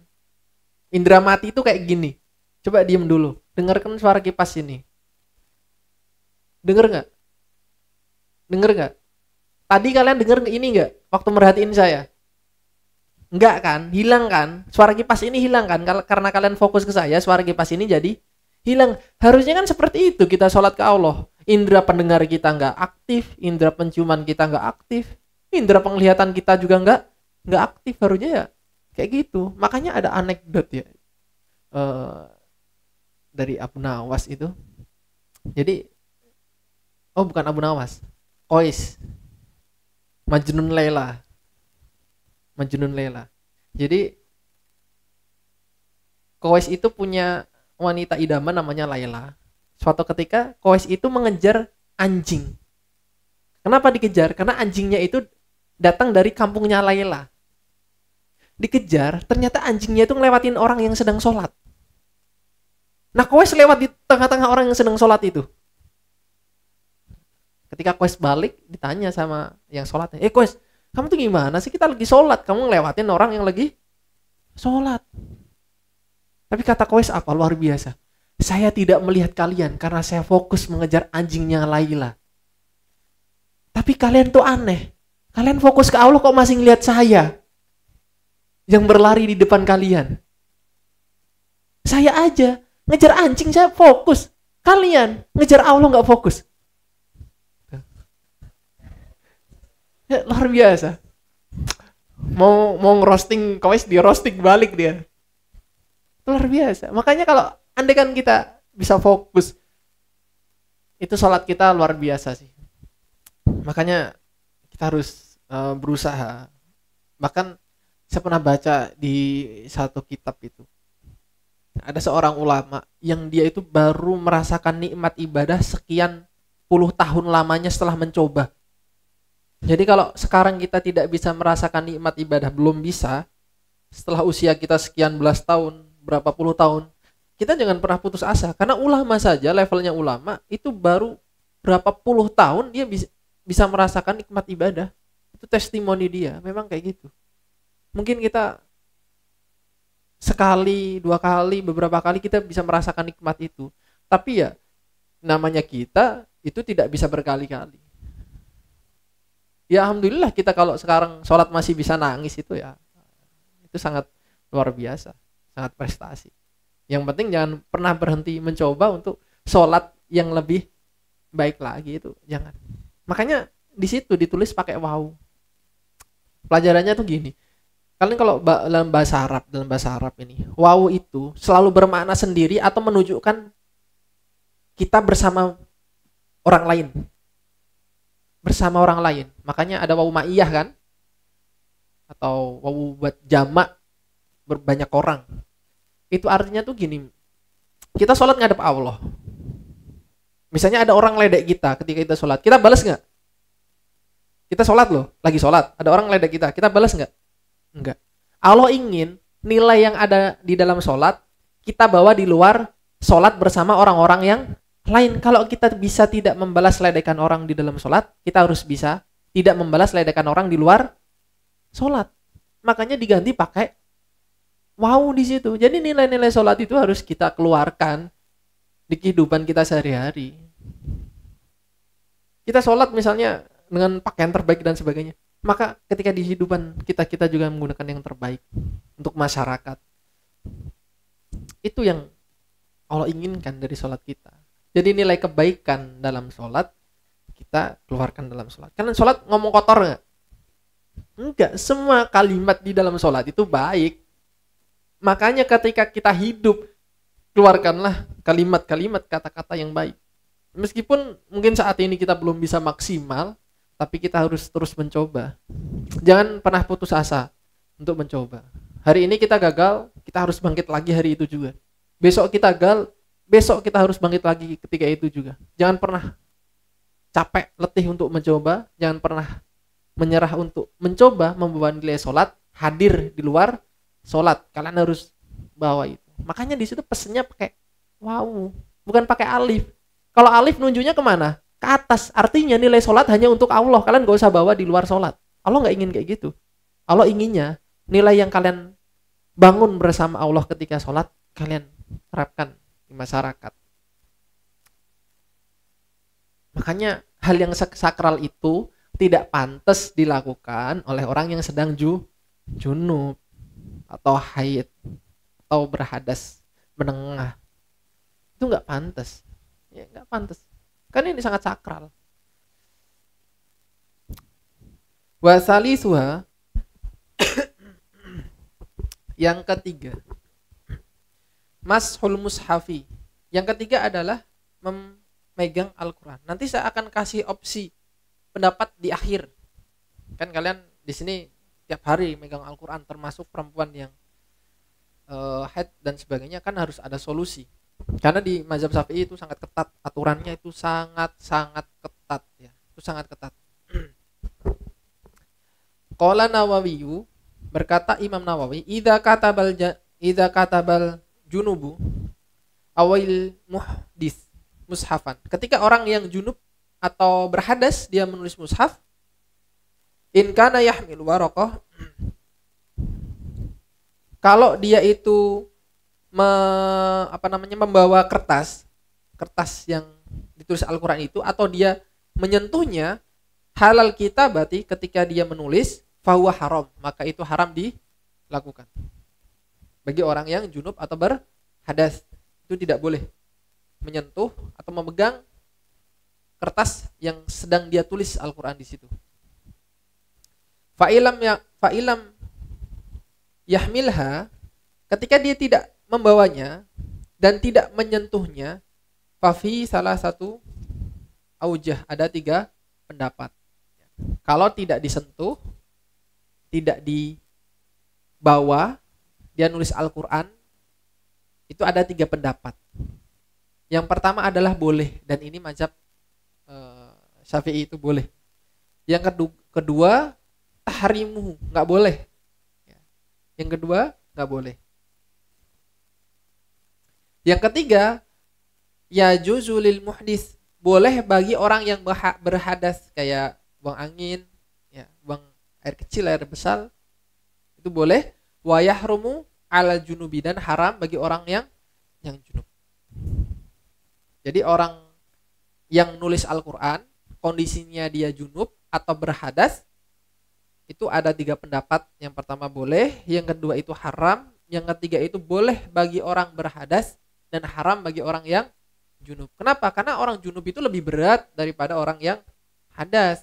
Indra mati itu kayak gini. Coba diem dulu, dengarkan suara kipas ini. Dengar nggak? Tadi kalian dengar ini nggak? Waktu merhatiin saya, Enggak kan? Hilang kan? Suara kipas ini hilang kan? Karena kalian fokus ke saya, suara kipas ini jadi hilang. Harusnya kan seperti itu kita sholat ke Allah. Indra pendengar kita nggak aktif, indra penciuman kita nggak aktif, indra penglihatan kita juga nggak aktif. Harusnya ya kayak gitu. Makanya ada anekdot ya dari Abu Nawas itu. Jadi, oh bukan Abu Nawas, Qais, Majnun Laila. Majnun Laila. Jadi Qais itu punya wanita idaman namanya Laila. Suatu ketika Qais itu mengejar anjing. Kenapa dikejar? Karena anjingnya itu datang dari kampungnya Laila. Dikejar, ternyata anjingnya itu ngelewatin orang yang sedang sholat. Nah, Qais lewat di tengah-tengah orang yang sedang sholat itu. Ketika Qais balik, ditanya sama yang sholatnya, Qais, kamu tuh gimana sih? Kita lagi sholat, kamu ngelewatin orang yang lagi sholat. Tapi kata Qais apa? Luar biasa. Saya tidak melihat kalian karena saya fokus mengejar anjingnya Laila. Tapi kalian tuh aneh. Kalian fokus ke Allah kok masih ngelihat saya yang berlari di depan kalian. Saya aja ngejar anjing saya fokus. Kalian ngejar Allah nggak fokus. Ya, luar biasa. Mau ngerosting Qais, dia roasting balik dia. Luar biasa. Makanya kalau andai kan kita bisa fokus, itu sholat kita luar biasa sih. Makanya kita harus berusaha. Bahkan saya pernah baca di satu kitab itu, ada seorang ulama yang dia itu baru merasakan nikmat ibadah sekian puluh tahun lamanya setelah mencoba. Jadi kalau sekarang kita tidak bisa merasakan nikmat ibadah, belum bisa, setelah usia kita sekian belas tahun, berapa puluh tahun, kita jangan pernah putus asa. Karena ulama saja, levelnya ulama, itu baru berapa puluh tahun dia bisa merasakan nikmat ibadah. Itu testimoni dia, memang kayak gitu. Mungkin kita sekali, dua kali, beberapa kali kita bisa merasakan nikmat itu. Tapi ya, namanya kita itu tidak bisa berkali-kali. Ya alhamdulillah kita kalau sekarang sholat masih bisa nangis itu ya, itu sangat luar biasa, sangat prestasi. Yang penting jangan pernah berhenti mencoba untuk sholat yang lebih baik lagi, itu jangan. Makanya di situ ditulis pakai waw. Pelajarannya tuh gini. Kalian kalau dalam bahasa Arab ini, waw itu selalu bermakna sendiri atau menunjukkan kita bersama orang lain. Bersama orang lain. Makanya ada waw ma'iyah kan? Atau waw buat jamak berbanyak orang. Itu artinya tuh gini. Kita sholat ngadep Allah. Misalnya ada orang ledek kita ketika kita sholat. Kita balas nggak? Kita sholat loh. Lagi sholat. Ada orang ledek kita. Kita balas nggak? Enggak. Allah ingin nilai yang ada di dalam sholat kita bawa di luar sholat bersama orang-orang yang lain. Kalau kita bisa tidak membalas ledekan orang di dalam sholat, kita harus bisa tidak membalas ledekan orang di luar sholat. Makanya diganti pakai wow di situ. Jadi nilai-nilai sholat itu harus kita keluarkan di kehidupan kita sehari-hari. Kita sholat misalnya dengan pakaian terbaik dan sebagainya. Maka ketika di kehidupan kita juga menggunakan yang terbaik untuk masyarakat. Itu yang Allah inginkan dari sholat kita. Jadi nilai kebaikan dalam sholat kita keluarkan dalam sholat. Kalian sholat ngomong kotor nggak? Enggak. Semua kalimat di dalam sholat itu baik. Makanya ketika kita hidup, keluarkanlah kalimat-kalimat, kata-kata yang baik. Meskipun mungkin saat ini kita belum bisa maksimal, tapi kita harus terus mencoba. Jangan pernah putus asa untuk mencoba. Hari ini kita gagal, kita harus bangkit lagi hari itu juga. Besok kita gagal, besok kita harus bangkit lagi ketika itu juga. Jangan pernah capek, letih untuk mencoba. Jangan pernah menyerah untuk mencoba membawa nilai sholat, hadir di luar sholat. Kalian harus bawa itu. Makanya di situ pesennya pakai wow, bukan pakai alif. Kalau alif nunjuknya kemana? Ke atas. Artinya nilai sholat hanya untuk Allah. Kalian gak usah bawa di luar sholat. Allah gak ingin kayak gitu. Allah inginnya nilai yang kalian bangun bersama Allah ketika sholat, kalian terapkan di masyarakat. Makanya hal yang sakral itu tidak pantas dilakukan oleh orang yang sedang junub atau haid atau berhadas menengah, itu nggak pantas. Ya nggak pantas. Kan ini sangat sakral. Wasali suha, yang ketiga, mashul mushafi. Yang ketiga adalah memegang Al-Quran. Nanti saya akan kasih opsi pendapat di akhir. Kan kalian di sini tiap hari megang Al-Quran, termasuk perempuan yang haid dan sebagainya, kan harus ada solusi. Karena di mazhab Syafi'i itu sangat ketat, aturannya itu sangat ketat ya. Itu sangat ketat. Qala Nawawiyu, berkata Imam Nawawi, idza katabal junubu awil muhdis mushafan. Ketika orang yang junub atau berhadas dia menulis mushaf, in kana yahmil waraqah, kalau dia itu membawa kertas yang ditulis Al-Quran itu, atau dia menyentuhnya, halal kitabati, ketika dia menulis, fahuwa haram, maka itu haram dilakukan. Bagi orang yang junub atau berhadas, itu tidak boleh menyentuh atau memegang kertas yang sedang dia tulis Al-Quran di situ. Fa'ilam yahmilha, ketika dia tidak membawanya dan tidak menyentuhnya, fafi salah satu aujah, ada 3 pendapat. Kalau tidak disentuh, tidak dibawa, dia nulis Al-Quran, itu ada 3 pendapat. Yang pertama adalah boleh, dan ini mazhab Syafi'i itu boleh. Yang kedua tahrimuhu, nggak boleh. Yang kedua nggak boleh. Yang ketiga, ya juzulil muhdis, boleh bagi orang yang berhadas, kayak buang angin, ya, buang air kecil, air besar, itu boleh. Wa yahrumu ala junubi, dan haram bagi orang yang junub. Jadi orang yang nulis Al-Quran, kondisinya dia junub atau berhadas, itu ada 3 pendapat. Yang pertama boleh, yang kedua itu haram, yang ketiga itu boleh bagi orang berhadas dan haram bagi orang yang junub. Kenapa? Karena orang junub itu lebih berat daripada orang yang hadas.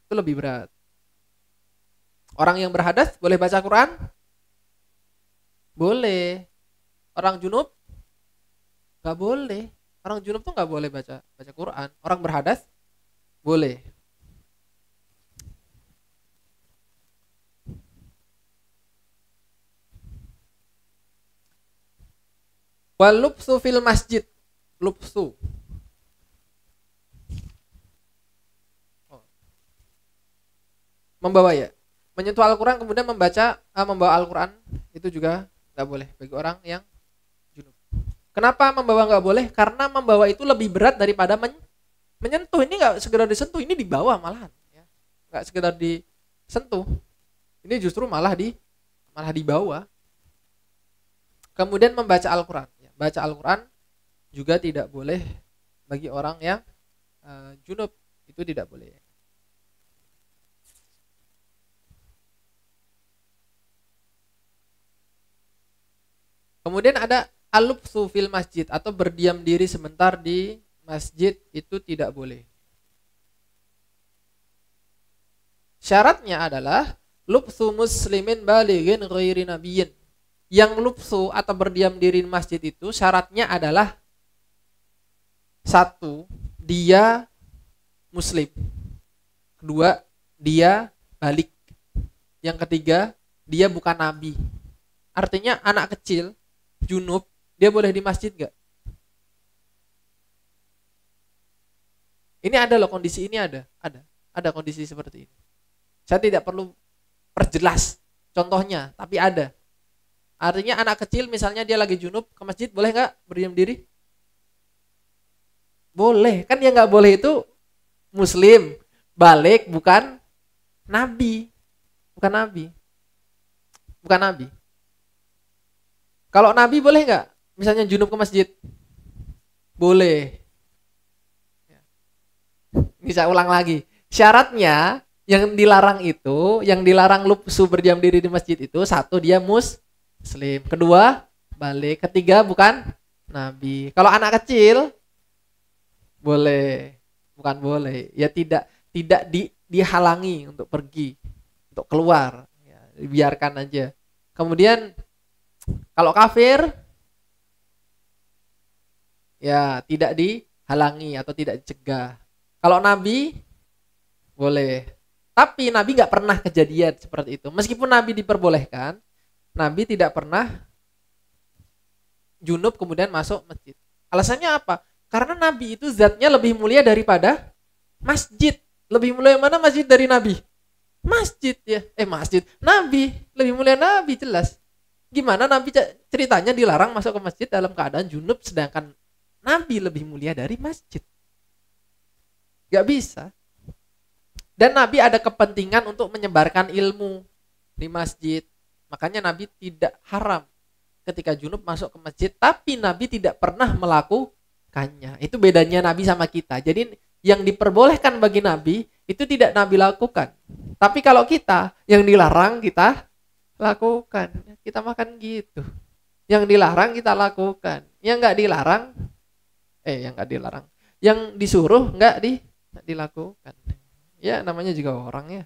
Itu lebih berat. Orang yang berhadas boleh baca Quran? Boleh. Orang junub? Gak boleh. Orang junub tuh gak boleh baca Quran. Orang berhadas? Boleh. Wal lubsu fil masjid, lubsu. Membawa, ya. Menyentuh Al-Quran kemudian membawa Al-Quran, itu juga nggak boleh bagi orang yang junub. Kenapa membawa nggak boleh? Karena membawa itu lebih berat daripada menyentuh. Ini nggak sekedar disentuh, ini dibawa malahan. Ya. Nggak sekedar disentuh, ini justru malah dibawa. Kemudian membaca Al-Quran. Baca Al-Quran juga tidak boleh bagi orang yang junub, itu tidak boleh. Kemudian ada al-lubsu fil masjid, atau berdiam diri sebentar di masjid, itu tidak boleh. Syaratnya adalah lubsu muslimin balighin ghairi nabiyyin. Yang lubsu atau berdiam diri di masjid itu syaratnya adalah 1, dia muslim. 2, dia balik. Yang ketiga, dia bukan nabi. Artinya anak kecil junub, dia boleh di masjid gak? Ini ada loh, kondisi ini ada kondisi seperti ini. Saya tidak perlu perjelas contohnya, tapi ada. Artinya anak kecil misalnya dia lagi junub ke masjid, boleh gak berdiam diri? Boleh. Kan yang gak boleh itu muslim, balik, bukan nabi. Kalau nabi boleh gak misalnya junub ke masjid? Boleh. Ini saya ulang lagi. Syaratnya Yang dilarang lupsu berdiam diri di masjid itu, satu dia muslim, kedua balik, ketiga bukan nabi. Kalau anak kecil boleh, bukan boleh, ya tidak dihalangi untuk pergi, untuk keluar, ya, biarkan aja. Kemudian kalau kafir ya tidak dihalangi atau tidak dicegah. Kalau nabi boleh. Tapi Nabi nggak pernah kejadian seperti itu. Meskipun Nabi diperbolehkan, Nabi tidak pernah junub kemudian masuk masjid. Alasannya apa? Karena Nabi itu zatnya lebih mulia daripada masjid. Lebih mulia mana masjid dari Nabi? Masjid ya. Masjid. Nabi. Lebih mulia Nabi jelas. Gimana Nabi ceritanya dilarang masuk ke masjid dalam keadaan junub sedangkan Nabi lebih mulia dari masjid? Gak bisa. Dan Nabi ada kepentingan untuk menyebarkan ilmu di masjid. Makanya Nabi tidak haram ketika junub masuk ke masjid. Tapi Nabi tidak pernah melakukannya. Itu bedanya Nabi sama kita. Jadi yang diperbolehkan bagi Nabi itu tidak Nabi lakukan. Tapi kalau kita, yang dilarang kita lakukan. Kita makan gitu. Yang dilarang kita lakukan. Yang nggak dilarang. Yang disuruh nggak dilakukan. Ya namanya juga orang ya.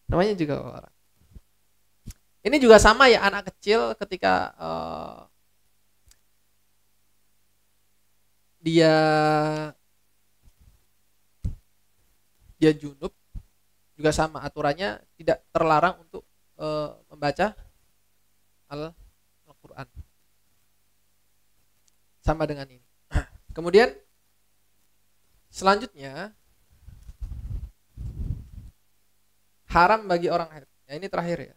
Namanya juga orang. Ini juga sama ya, anak kecil ketika dia junub juga sama, aturannya tidak terlarang untuk membaca Al-Quran. Sama dengan ini. Kemudian selanjutnya haram bagi orang haid. Ya, ini terakhir ya.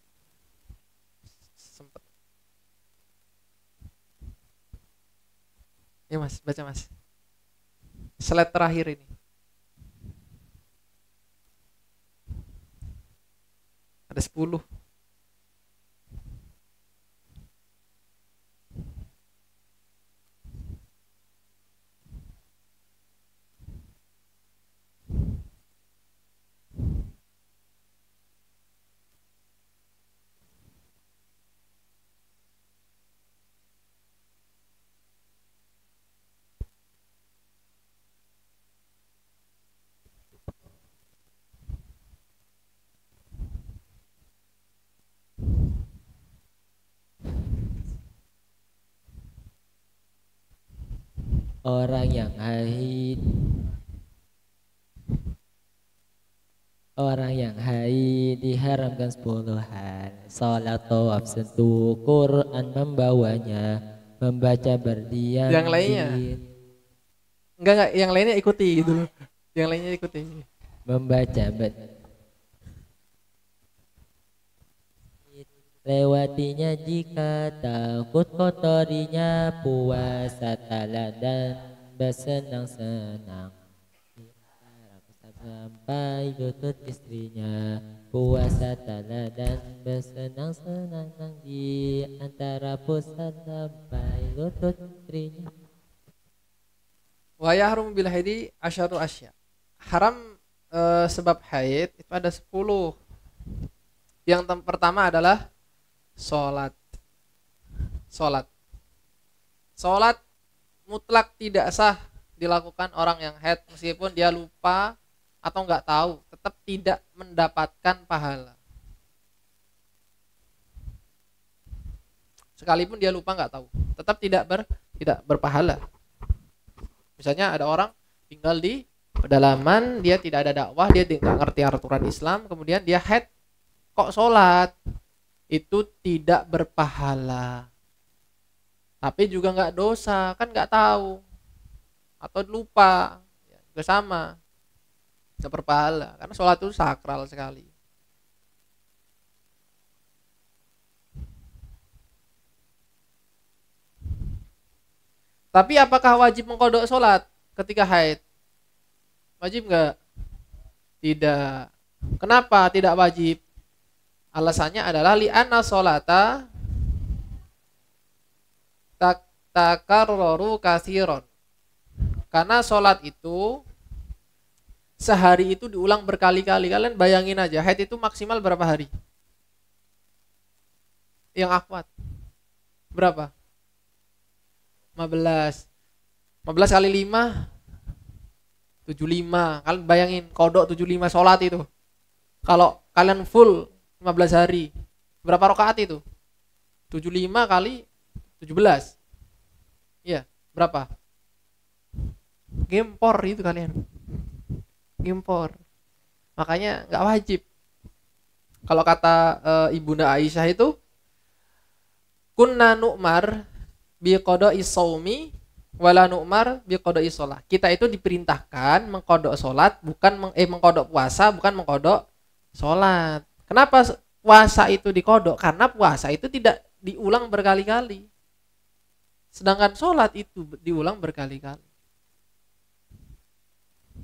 Sempet. Ya Mas, baca Mas. Slide terakhir ini. Ada 10. Orang yang haid diharamkan 10 hal. Salat, tawaf, sentuh Quran membawanya, membaca berdiam Yang lainnya? Enggak, yang lainnya ikuti gitu loh. Yang lainnya ikuti. Membaca lewatinya jika takut kotorinya, puasa taladan bersenang-senang sampai lutut istrinya, puasa taladan bersenang-senang di antara pusat sampai lutut istrinya. Wa yahrum bil haidi asyarul asya. Haram sebab haid itu ada 10. Yang pertama adalah Sholat mutlak tidak sah dilakukan orang yang haid, meskipun dia lupa atau nggak tahu, tetap tidak mendapatkan pahala. Sekalipun dia lupa nggak tahu, tetap tidak berpahala. Misalnya ada orang tinggal di pedalaman, dia tidak ada dakwah, dia nggak ngerti aturan Islam, kemudian dia haid kok sholat, itu tidak berpahala. Tapi juga nggak dosa, kan nggak tahu atau lupa, ya, juga sama, nggak berpahala karena sholat itu sakral sekali. Tapi apakah wajib mengqadha sholat ketika haid? Wajib nggak? Tidak. Kenapa tidak wajib? Alasannya adalah li'anna sholata takarroru kasiron. Karena sholat itu sehari itu diulang berkali-kali. Kalian bayangin aja, haid itu maksimal berapa hari? Yang akhwat berapa? 15. 15 kali 5 75. Kalian bayangin kodok 75 sholat itu. Kalau kalian full 15 hari, berapa rakaat itu? 75 kali 17. Iya, berapa? Gempor itu kalian. Gempor. Makanya nggak wajib. Kalau kata Ibunda Aisyah itu, kunna nu'mar bi qada'i shaumi wala nu'mar bi qada'i shalah. Kita itu diperintahkan mengkodok salat, bukan mengkodok puasa, bukan mengkodok salat. Kenapa puasa itu dikodok? Karena puasa itu tidak diulang berkali-kali. Sedangkan salat itu diulang berkali-kali.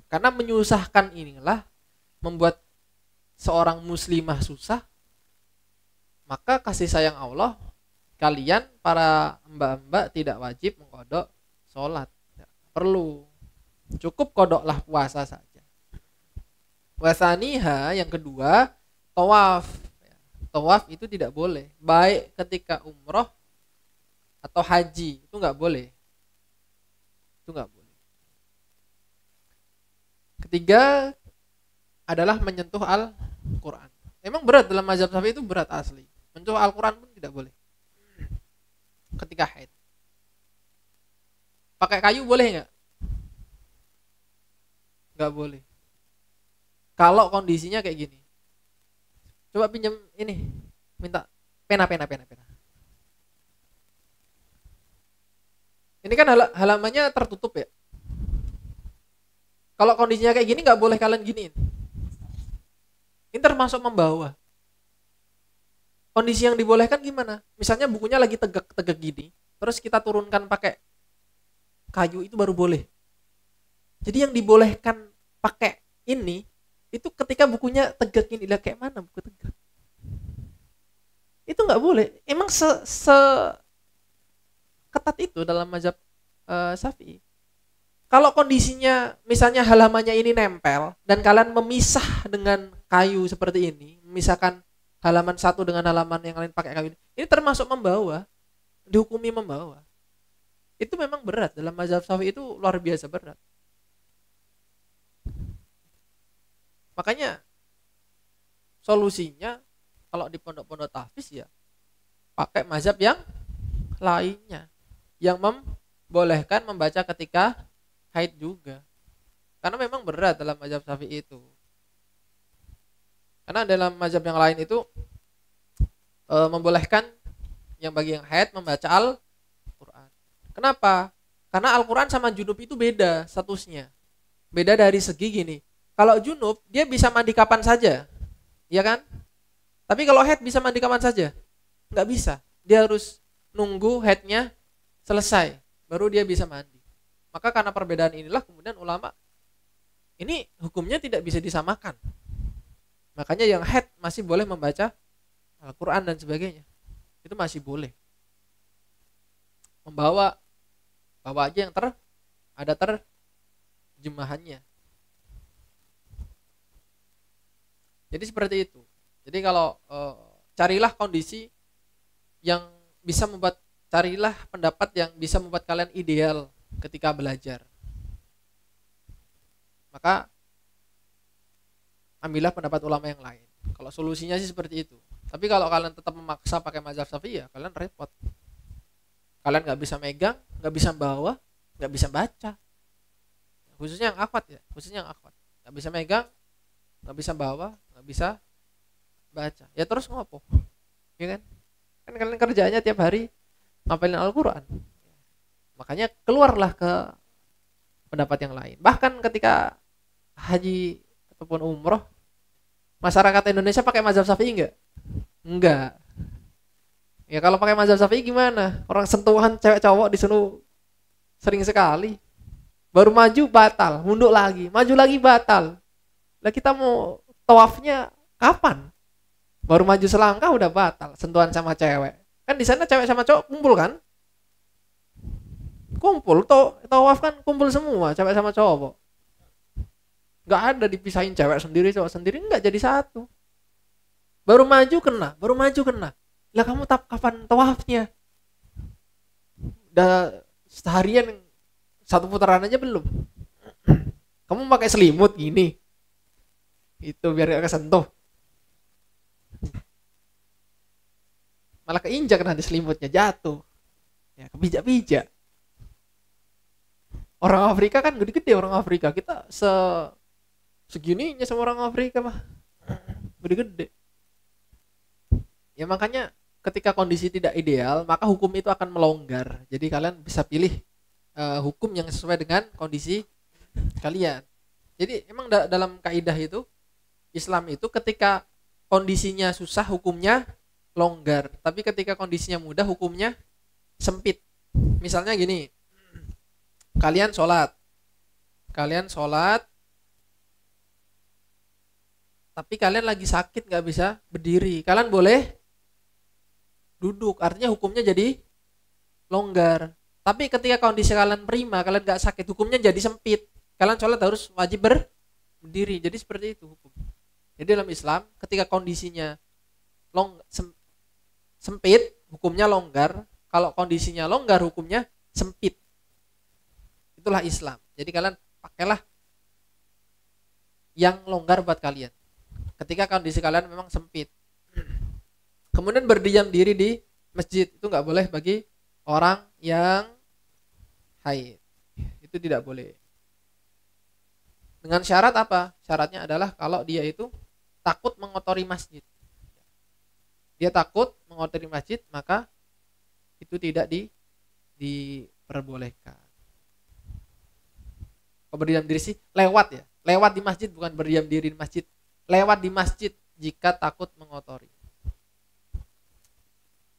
Karena menyusahkan inilah membuat seorang muslimah susah, maka kasih sayang Allah, kalian para mbak-mbak tidak wajib mengkodok sholat. Tidak perlu. Cukup kodoklah puasa saja. Wasaniha, yang kedua, tawaf. Tawaf itu tidak boleh. Baik ketika umroh atau haji. Itu nggak boleh. Itu nggak boleh. Ketiga adalah menyentuh Al-Quran. Emang berat dalam mazhab Syafi'i, itu berat asli. Menyentuh Al-Quran pun tidak boleh ketika haid. Pakai kayu boleh nggak? Nggak boleh. Kalau kondisinya kayak gini. Coba pinjam ini, minta pena. Ini kan halamannya tertutup ya. Kalau kondisinya kayak gini nggak boleh kalian giniin. Ini termasuk membawa. Kondisi yang dibolehkan gimana? Misalnya bukunya lagi tegak-tegak gini, terus kita turunkan pakai kayu, itu baru boleh. Jadi yang dibolehkan pakai ini, itu ketika bukunya tegak gini. Lah kayak mana buku tegak? Itu nggak boleh. Emang ketat itu dalam mazhab Syafi'i. Kalau kondisinya misalnya halamannya ini nempel dan kalian memisah dengan kayu seperti ini, memisahkan halaman satu dengan halaman yang lain pakai kayu ini termasuk membawa, dihukumi membawa. Itu memang berat dalam mazhab Syafi'i, itu luar biasa berat. Makanya solusinya kalau di pondok-pondok tahfiz ya pakai mazhab yang lainnya yang membolehkan membaca ketika haid juga. Karena memang berat dalam mazhab Syafi'i itu. Karena dalam mazhab yang lain itu membolehkan yang bagi yang haid membaca Al-Quran. Kenapa? Karena Al-Quran sama junub itu beda statusnya. Beda dari segi gini. Kalau junub dia bisa mandi kapan saja, ya kan? Tapi kalau haid bisa mandi kapan saja? Nggak bisa. Dia harus nunggu haidnya selesai, baru dia bisa mandi. Maka karena perbedaan inilah kemudian ulama ini hukumnya tidak bisa disamakan. Makanya yang haid masih boleh membaca Al-Quran dan sebagainya. Itu masih boleh. Bawa aja yang ada terjemahannya. Jadi seperti itu. Jadi kalau carilah kondisi yang bisa membuat, carilah pendapat yang bisa membuat kalian ideal ketika belajar. Maka ambillah pendapat ulama yang lain. Kalau solusinya sih seperti itu. Tapi kalau kalian tetap memaksa pakai mazhab Syafi'i, ya kalian repot. Kalian nggak bisa megang, nggak bisa bawa, nggak bisa baca. Khususnya yang akhwat ya, nggak bisa megang, nggak bisa bawa, nggak bisa baca. Ya terus ngopo, ya kan? Kan kalian kerjanya tiap hari ngapalin Al-Quran. Makanya keluarlah ke pendapat yang lain. Bahkan ketika haji ataupun umroh, masyarakat Indonesia pakai mazhab Syafi'i enggak? Ya kalau pakai mazhab Syafi'i gimana? Orang sentuhan cewek cowok disuruh sering sekali. Baru maju batal, mundur lagi, maju lagi batal. Lah kita mau tawafnya kapan? Baru maju selangkah udah batal, sentuhan sama cewek. Kan di sana cewek sama cowok kumpul kan? Kumpul, tawaf kan kumpul semua, cewek sama cowok. Nggak ada dipisahin cewek sendiri cowok sendiri, nggak, jadi satu. Baru maju kena. Lah kamu kapan tawafnya? Udah seharian, satu putaran aja belum. Kamu pakai selimut gini. Itu biar gak kesentuh. Malah keinjak nanti selimutnya, jatuh. Ya kepijak-pijak. Orang Afrika kan gede-gede, orang Afrika. Kita segininya sama orang Afrika mah. Gede-gede. Ya makanya ketika kondisi tidak ideal, maka hukum itu akan melonggar. Jadi kalian bisa pilih hukum yang sesuai dengan kondisi kalian. Jadi emang dalam kaidah itu, Islam itu ketika kondisinya susah hukumnya longgar, tapi ketika kondisinya mudah hukumnya sempit. Misalnya gini, kalian sholat, tapi kalian lagi sakit nggak bisa berdiri, kalian boleh duduk, artinya hukumnya jadi longgar. Tapi ketika kondisi kalian prima, kalian nggak sakit, hukumnya jadi sempit, kalian sholat harus wajib berdiri. Jadi seperti itu hukum. Jadi dalam Islam ketika kondisinya sempit, hukumnya longgar. Kalau kondisinya longgar, hukumnya sempit. Itulah Islam. Jadi kalian pakailah yang longgar buat kalian ketika kondisi kalian memang sempit. Kemudian berdiam diri di masjid itu nggak boleh bagi orang yang haid. Itu tidak boleh. Dengan syarat apa? Syaratnya adalah kalau dia itu takut mengotori masjid. Dia takut mengotori masjid, maka itu tidak diperbolehkan. Kalau berdiam diri sih lewat ya. Lewat di masjid, bukan berdiam diri di masjid. Lewat di masjid jika takut mengotori.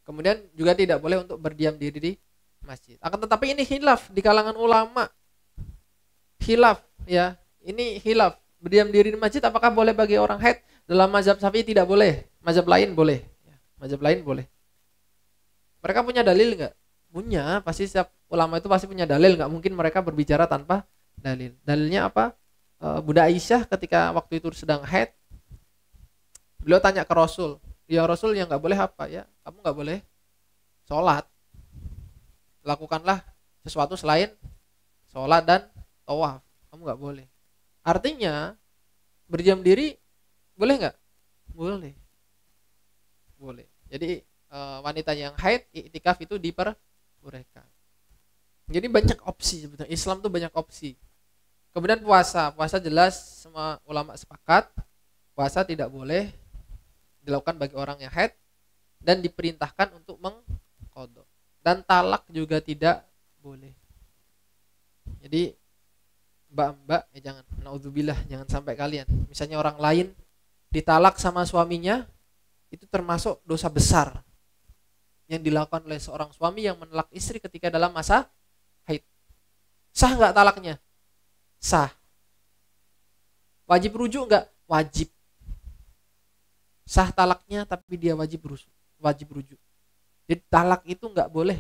Kemudian juga tidak boleh untuk berdiam diri di masjid. Akan tetapi ini khilaf di kalangan ulama. Khilaf ya. Ini khilaf. Berdiam diri di masjid apakah boleh bagi orang haid? Dalam mazhab Syafi'i tidak boleh. Mazhab lain boleh. Mazhab lain boleh. Mereka punya dalil enggak? Punya. Pasti setiap ulama itu pasti punya dalil. Enggak mungkin mereka berbicara tanpa dalil. Dalilnya apa? Bunda Aisyah ketika waktu itu sedang haid, beliau tanya ke Rasul, ya Rasul, yang nggak boleh apa ya? Kamu nggak boleh sholat, lakukanlah sesuatu selain sholat dan tawaf, kamu nggak boleh. Artinya berdiam diri boleh nggak? Boleh. Jadi wanita yang haid iktikaf itu diperbolehkan. Jadi banyak opsi sebetulnya. Islam tuh banyak opsi. Kemudian puasa jelas semua ulama sepakat puasa tidak boleh dilakukan bagi orang yang haid dan diperintahkan untuk mengqadha. Dan talak juga tidak boleh. Jadi mbak-mbak jangan, naudzubillah, jangan sampai kalian. Misalnya orang lain ditalak sama suaminya, itu termasuk dosa besar yang dilakukan oleh seorang suami yang mentalak istri ketika dalam masa haid. Sah nggak talaknya? Sah. Wajib rujuk enggak? Wajib. Sah talaknya tapi dia wajib rujuk. Jadi talak itu enggak boleh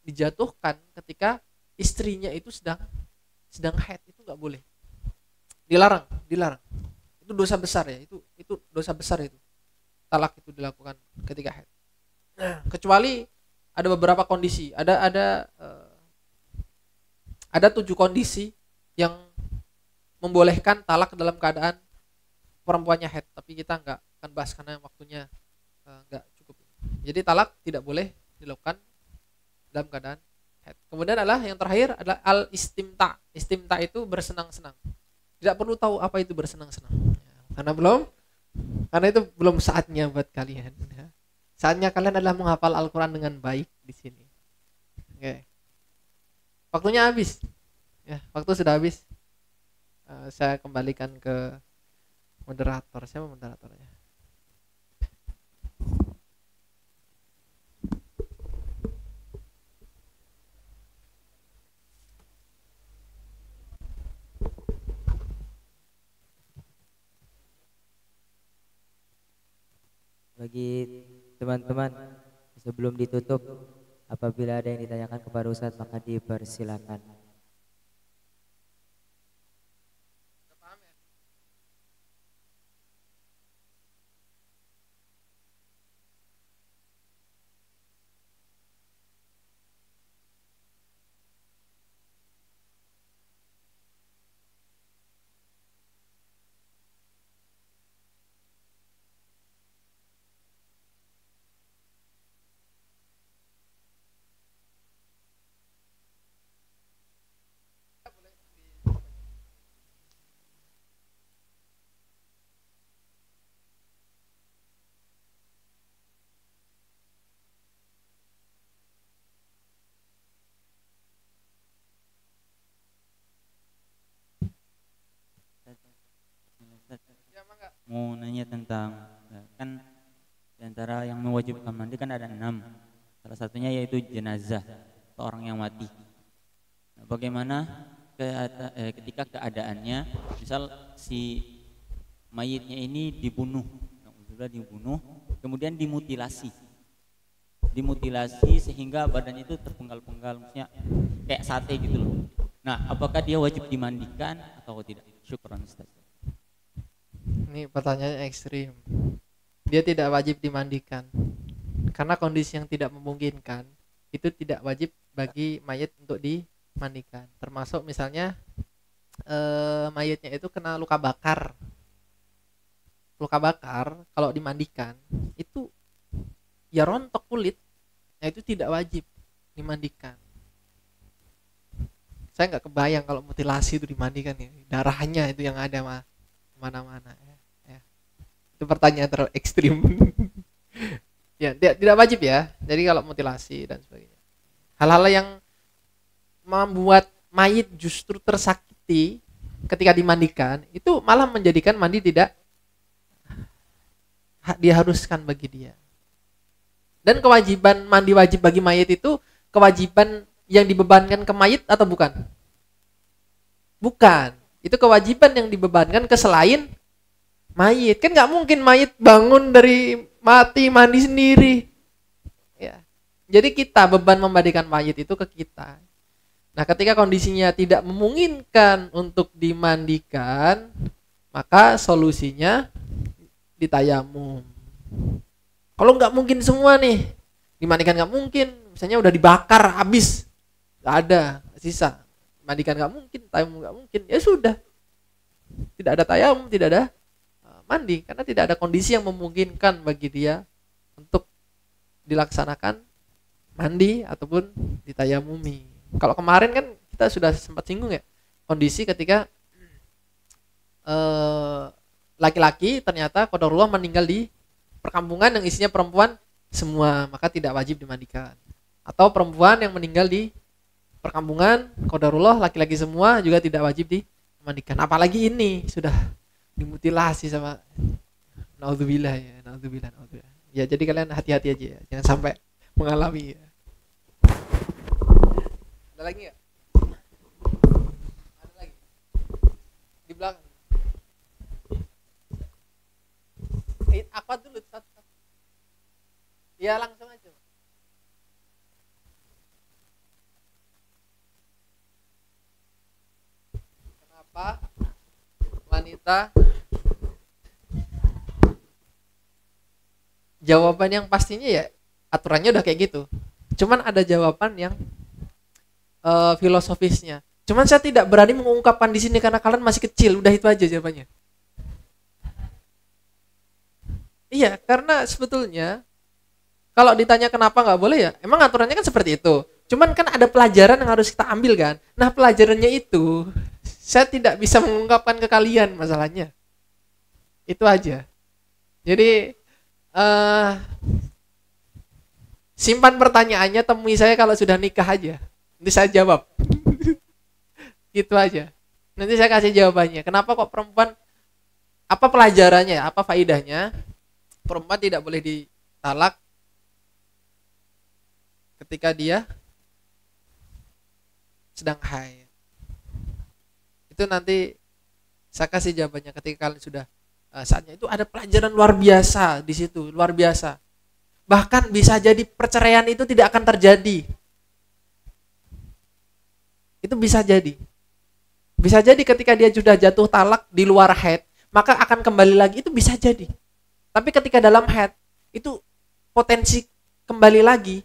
dijatuhkan ketika istrinya itu sedang haid, itu enggak boleh. Dilarang. Itu dosa besar ya, itu dosa besar itu. Talak itu dilakukan ketika haid. Nah, kecuali ada beberapa kondisi, ada 7 kondisi yang membolehkan talak dalam keadaan perempuannya haid, tapi kita nggak akan bahas karena waktunya nggak cukup. Jadi talak tidak boleh dilakukan dalam keadaan haid. Kemudian yang terakhir adalah al-istimta. Istimta itu bersenang-senang. Tidak perlu tahu apa itu bersenang-senang, karena itu belum saatnya buat kalian. Saatnya kalian adalah menghafal Al-Quran dengan baik di sini. Oke. Waktunya habis. Ya, waktu sudah habis. Saya kembalikan ke moderator. Siapa moderatornya? Bagi teman-teman, sebelum ditutup, apabila ada yang ditanyakan kepada Ustadz maka dipersilakan. nanya tentang kan di antara yang mewajibkan mandi kan ada 6. Salah satunya yaitu jenazah atau orang yang mati. Nah, bagaimana ketika keadaannya, misal si mayitnya ini dibunuh, kemudian dimutilasi sehingga badannya itu terpenggal-penggal, maksudnya kayak sate gitu loh. Nah, apakah dia wajib dimandikan atau tidak? Syukran Ustaz. Ini pertanyaannya ekstrim. Dia tidak wajib dimandikan karena kondisi yang tidak memungkinkan itu tidak wajib bagi mayit untuk dimandikan. Termasuk misalnya mayitnya itu kena luka bakar. Luka bakar kalau dimandikan itu ya rontok kulit, nah itu tidak wajib dimandikan. Saya nggak kebayang kalau mutilasi itu dimandikan ya, darahnya itu yang ada mana-mana ya. Itu pertanyaan terlalu ekstrim. Ya tidak wajib ya. Jadi kalau mutilasi dan sebagainya, hal-hal yang membuat mayit justru tersakiti ketika dimandikan itu malah menjadikan mandi tidak diharuskan bagi dia. Dan kewajiban mandi wajib bagi mayit itu kewajiban yang dibebankan ke mayit atau bukan? Bukan. Itu kewajiban yang dibebankan ke selain mayit. Kan nggak mungkin mayit bangun dari mati mandi sendiri. Ya. Jadi kita beban memandikan mayit itu ke kita. Nah, ketika kondisinya tidak memungkinkan untuk dimandikan, maka solusinya ditayamum. Kalau nggak mungkin semua nih, dimandikan nggak mungkin, misalnya udah dibakar habis, nggak ada sisa, mandikan nggak mungkin, tayamum nggak mungkin, ya sudah, tidak ada tayamum, tidak ada mandi, karena tidak ada kondisi yang memungkinkan bagi dia untuk dilaksanakan mandi ataupun ditayamumi. Kalau kemarin kan kita sudah sempat singgung ya, kondisi ketika laki-laki ternyata qadarullah meninggal di perkampungan yang isinya perempuan semua, maka tidak wajib dimandikan. Atau perempuan yang meninggal di perkampungan qadarullah laki-laki semua juga tidak wajib dimandikan. Apalagi ini sudah dimutilasi sama naudzubillah ya, naudzubillah. Ya jadi kalian hati-hati aja ya, jangan sampai mengalami ya. Ada lagi enggak? Ada lagi. Di belakang. Apa dulu satu. Ya langsung aja. Kenapa wanita? Jawaban yang pastinya ya aturannya udah kayak gitu. Cuman ada jawaban yang filosofisnya. Cuman saya tidak berani mengungkapkan di sini karena kalian masih kecil. Udah itu aja jawabannya. Iya, karena sebetulnya kalau ditanya kenapa nggak boleh ya, emang aturannya kan seperti itu. Cuman kan ada pelajaran yang harus kita ambil kan. Nah pelajarannya itu saya tidak bisa mengungkapkan ke kalian masalahnya. Itu aja. Jadi simpan pertanyaannya, temui saya kalau sudah nikah aja. Nanti saya jawab. Gitu aja. Nanti saya kasih jawabannya. Kenapa kok perempuan, apa pelajarannya, apa faidahnya? Perempuan tidak boleh ditalak ketika dia sedang haid. Itu nanti saya kasih jawabannya ketika kalian sudah saatnya. Itu ada pelajaran luar biasa di situ, luar biasa. Bahkan bisa jadi perceraian itu tidak akan terjadi. Itu bisa jadi. Bisa jadi ketika dia sudah jatuh talak di luar haid, maka akan kembali lagi, itu bisa jadi. Tapi ketika dalam haid, itu potensi kembali lagi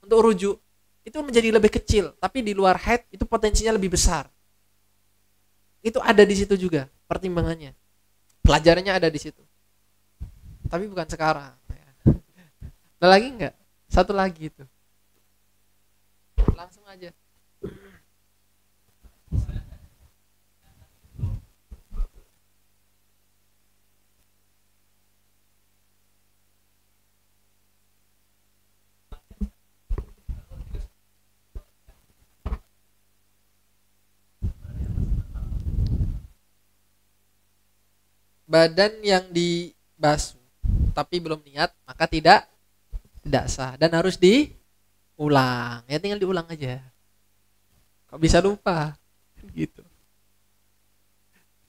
untuk rujuk itu menjadi lebih kecil, tapi di luar haid itu potensinya lebih besar. Itu ada di situ juga pertimbangannya. Pelajarannya ada di situ. Tapi bukan sekarang. Ada lagi enggak? Satu lagi itu. Langsung aja. Badan yang basuh tapi belum niat, maka tidak sah dan harus diulang. Ya tinggal diulang aja. Kok bisa lupa? Gitu.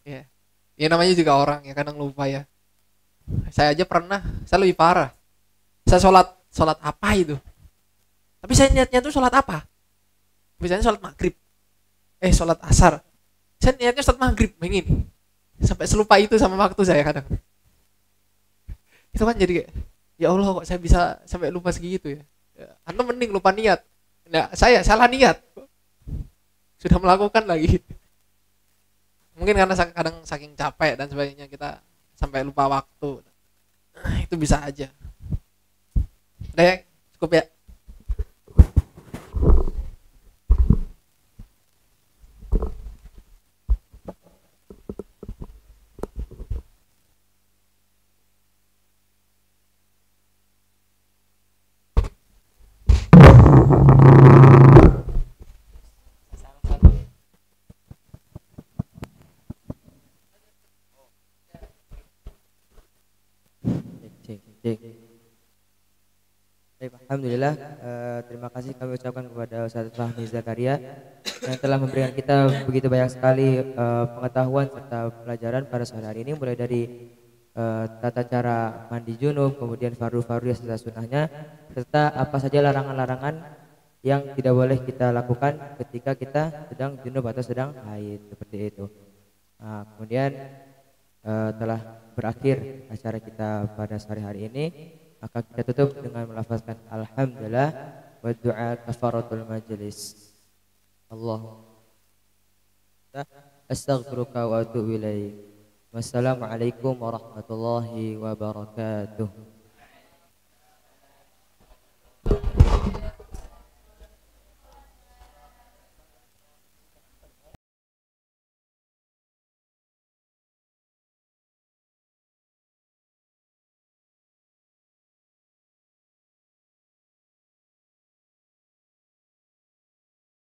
Ya. Ya namanya juga orang ya kadang lupa ya. Saya aja pernah, saya lebih parah. Saya sholat apa itu? Tapi saya niatnya tuh sholat apa? Misalnya sholat maghrib, sholat asar. Saya niatnya sholat maghrib, ingin. Sampai selupa itu sama waktu saya kadang. Itu kan jadi kayak, ya Allah kok saya bisa sampai lupa segitu ya. Anda mending lupa niat. Nah, saya salah niat. Sudah melakukan lagi. Mungkin karena kadang saking capek dan sebagainya kita sampai lupa waktu. Itu bisa aja. Udah ya, cukup ya. Cek, cek. Baik, alhamdulillah, terima kasih kami ucapkan kepada Ustaz Fahmi Zakaria yang telah memberikan kita begitu banyak sekali pengetahuan serta pelajaran pada sore hari ini, mulai dari tata cara mandi junub, kemudian fardu-fardu serta sunnahnya, serta apa saja larangan-larangan yang tidak boleh kita lakukan ketika kita sedang junub atau sedang haid, seperti itu. Nah, kemudian telah berakhir acara kita pada sore hari ini, maka kita tutup dengan melafazkan alhamdulillah wa du'a kafaratul majlis. Allahumma astaghfiruka wa atubu ilaik. Wassalamualaikum warahmatullahi wabarakatuh.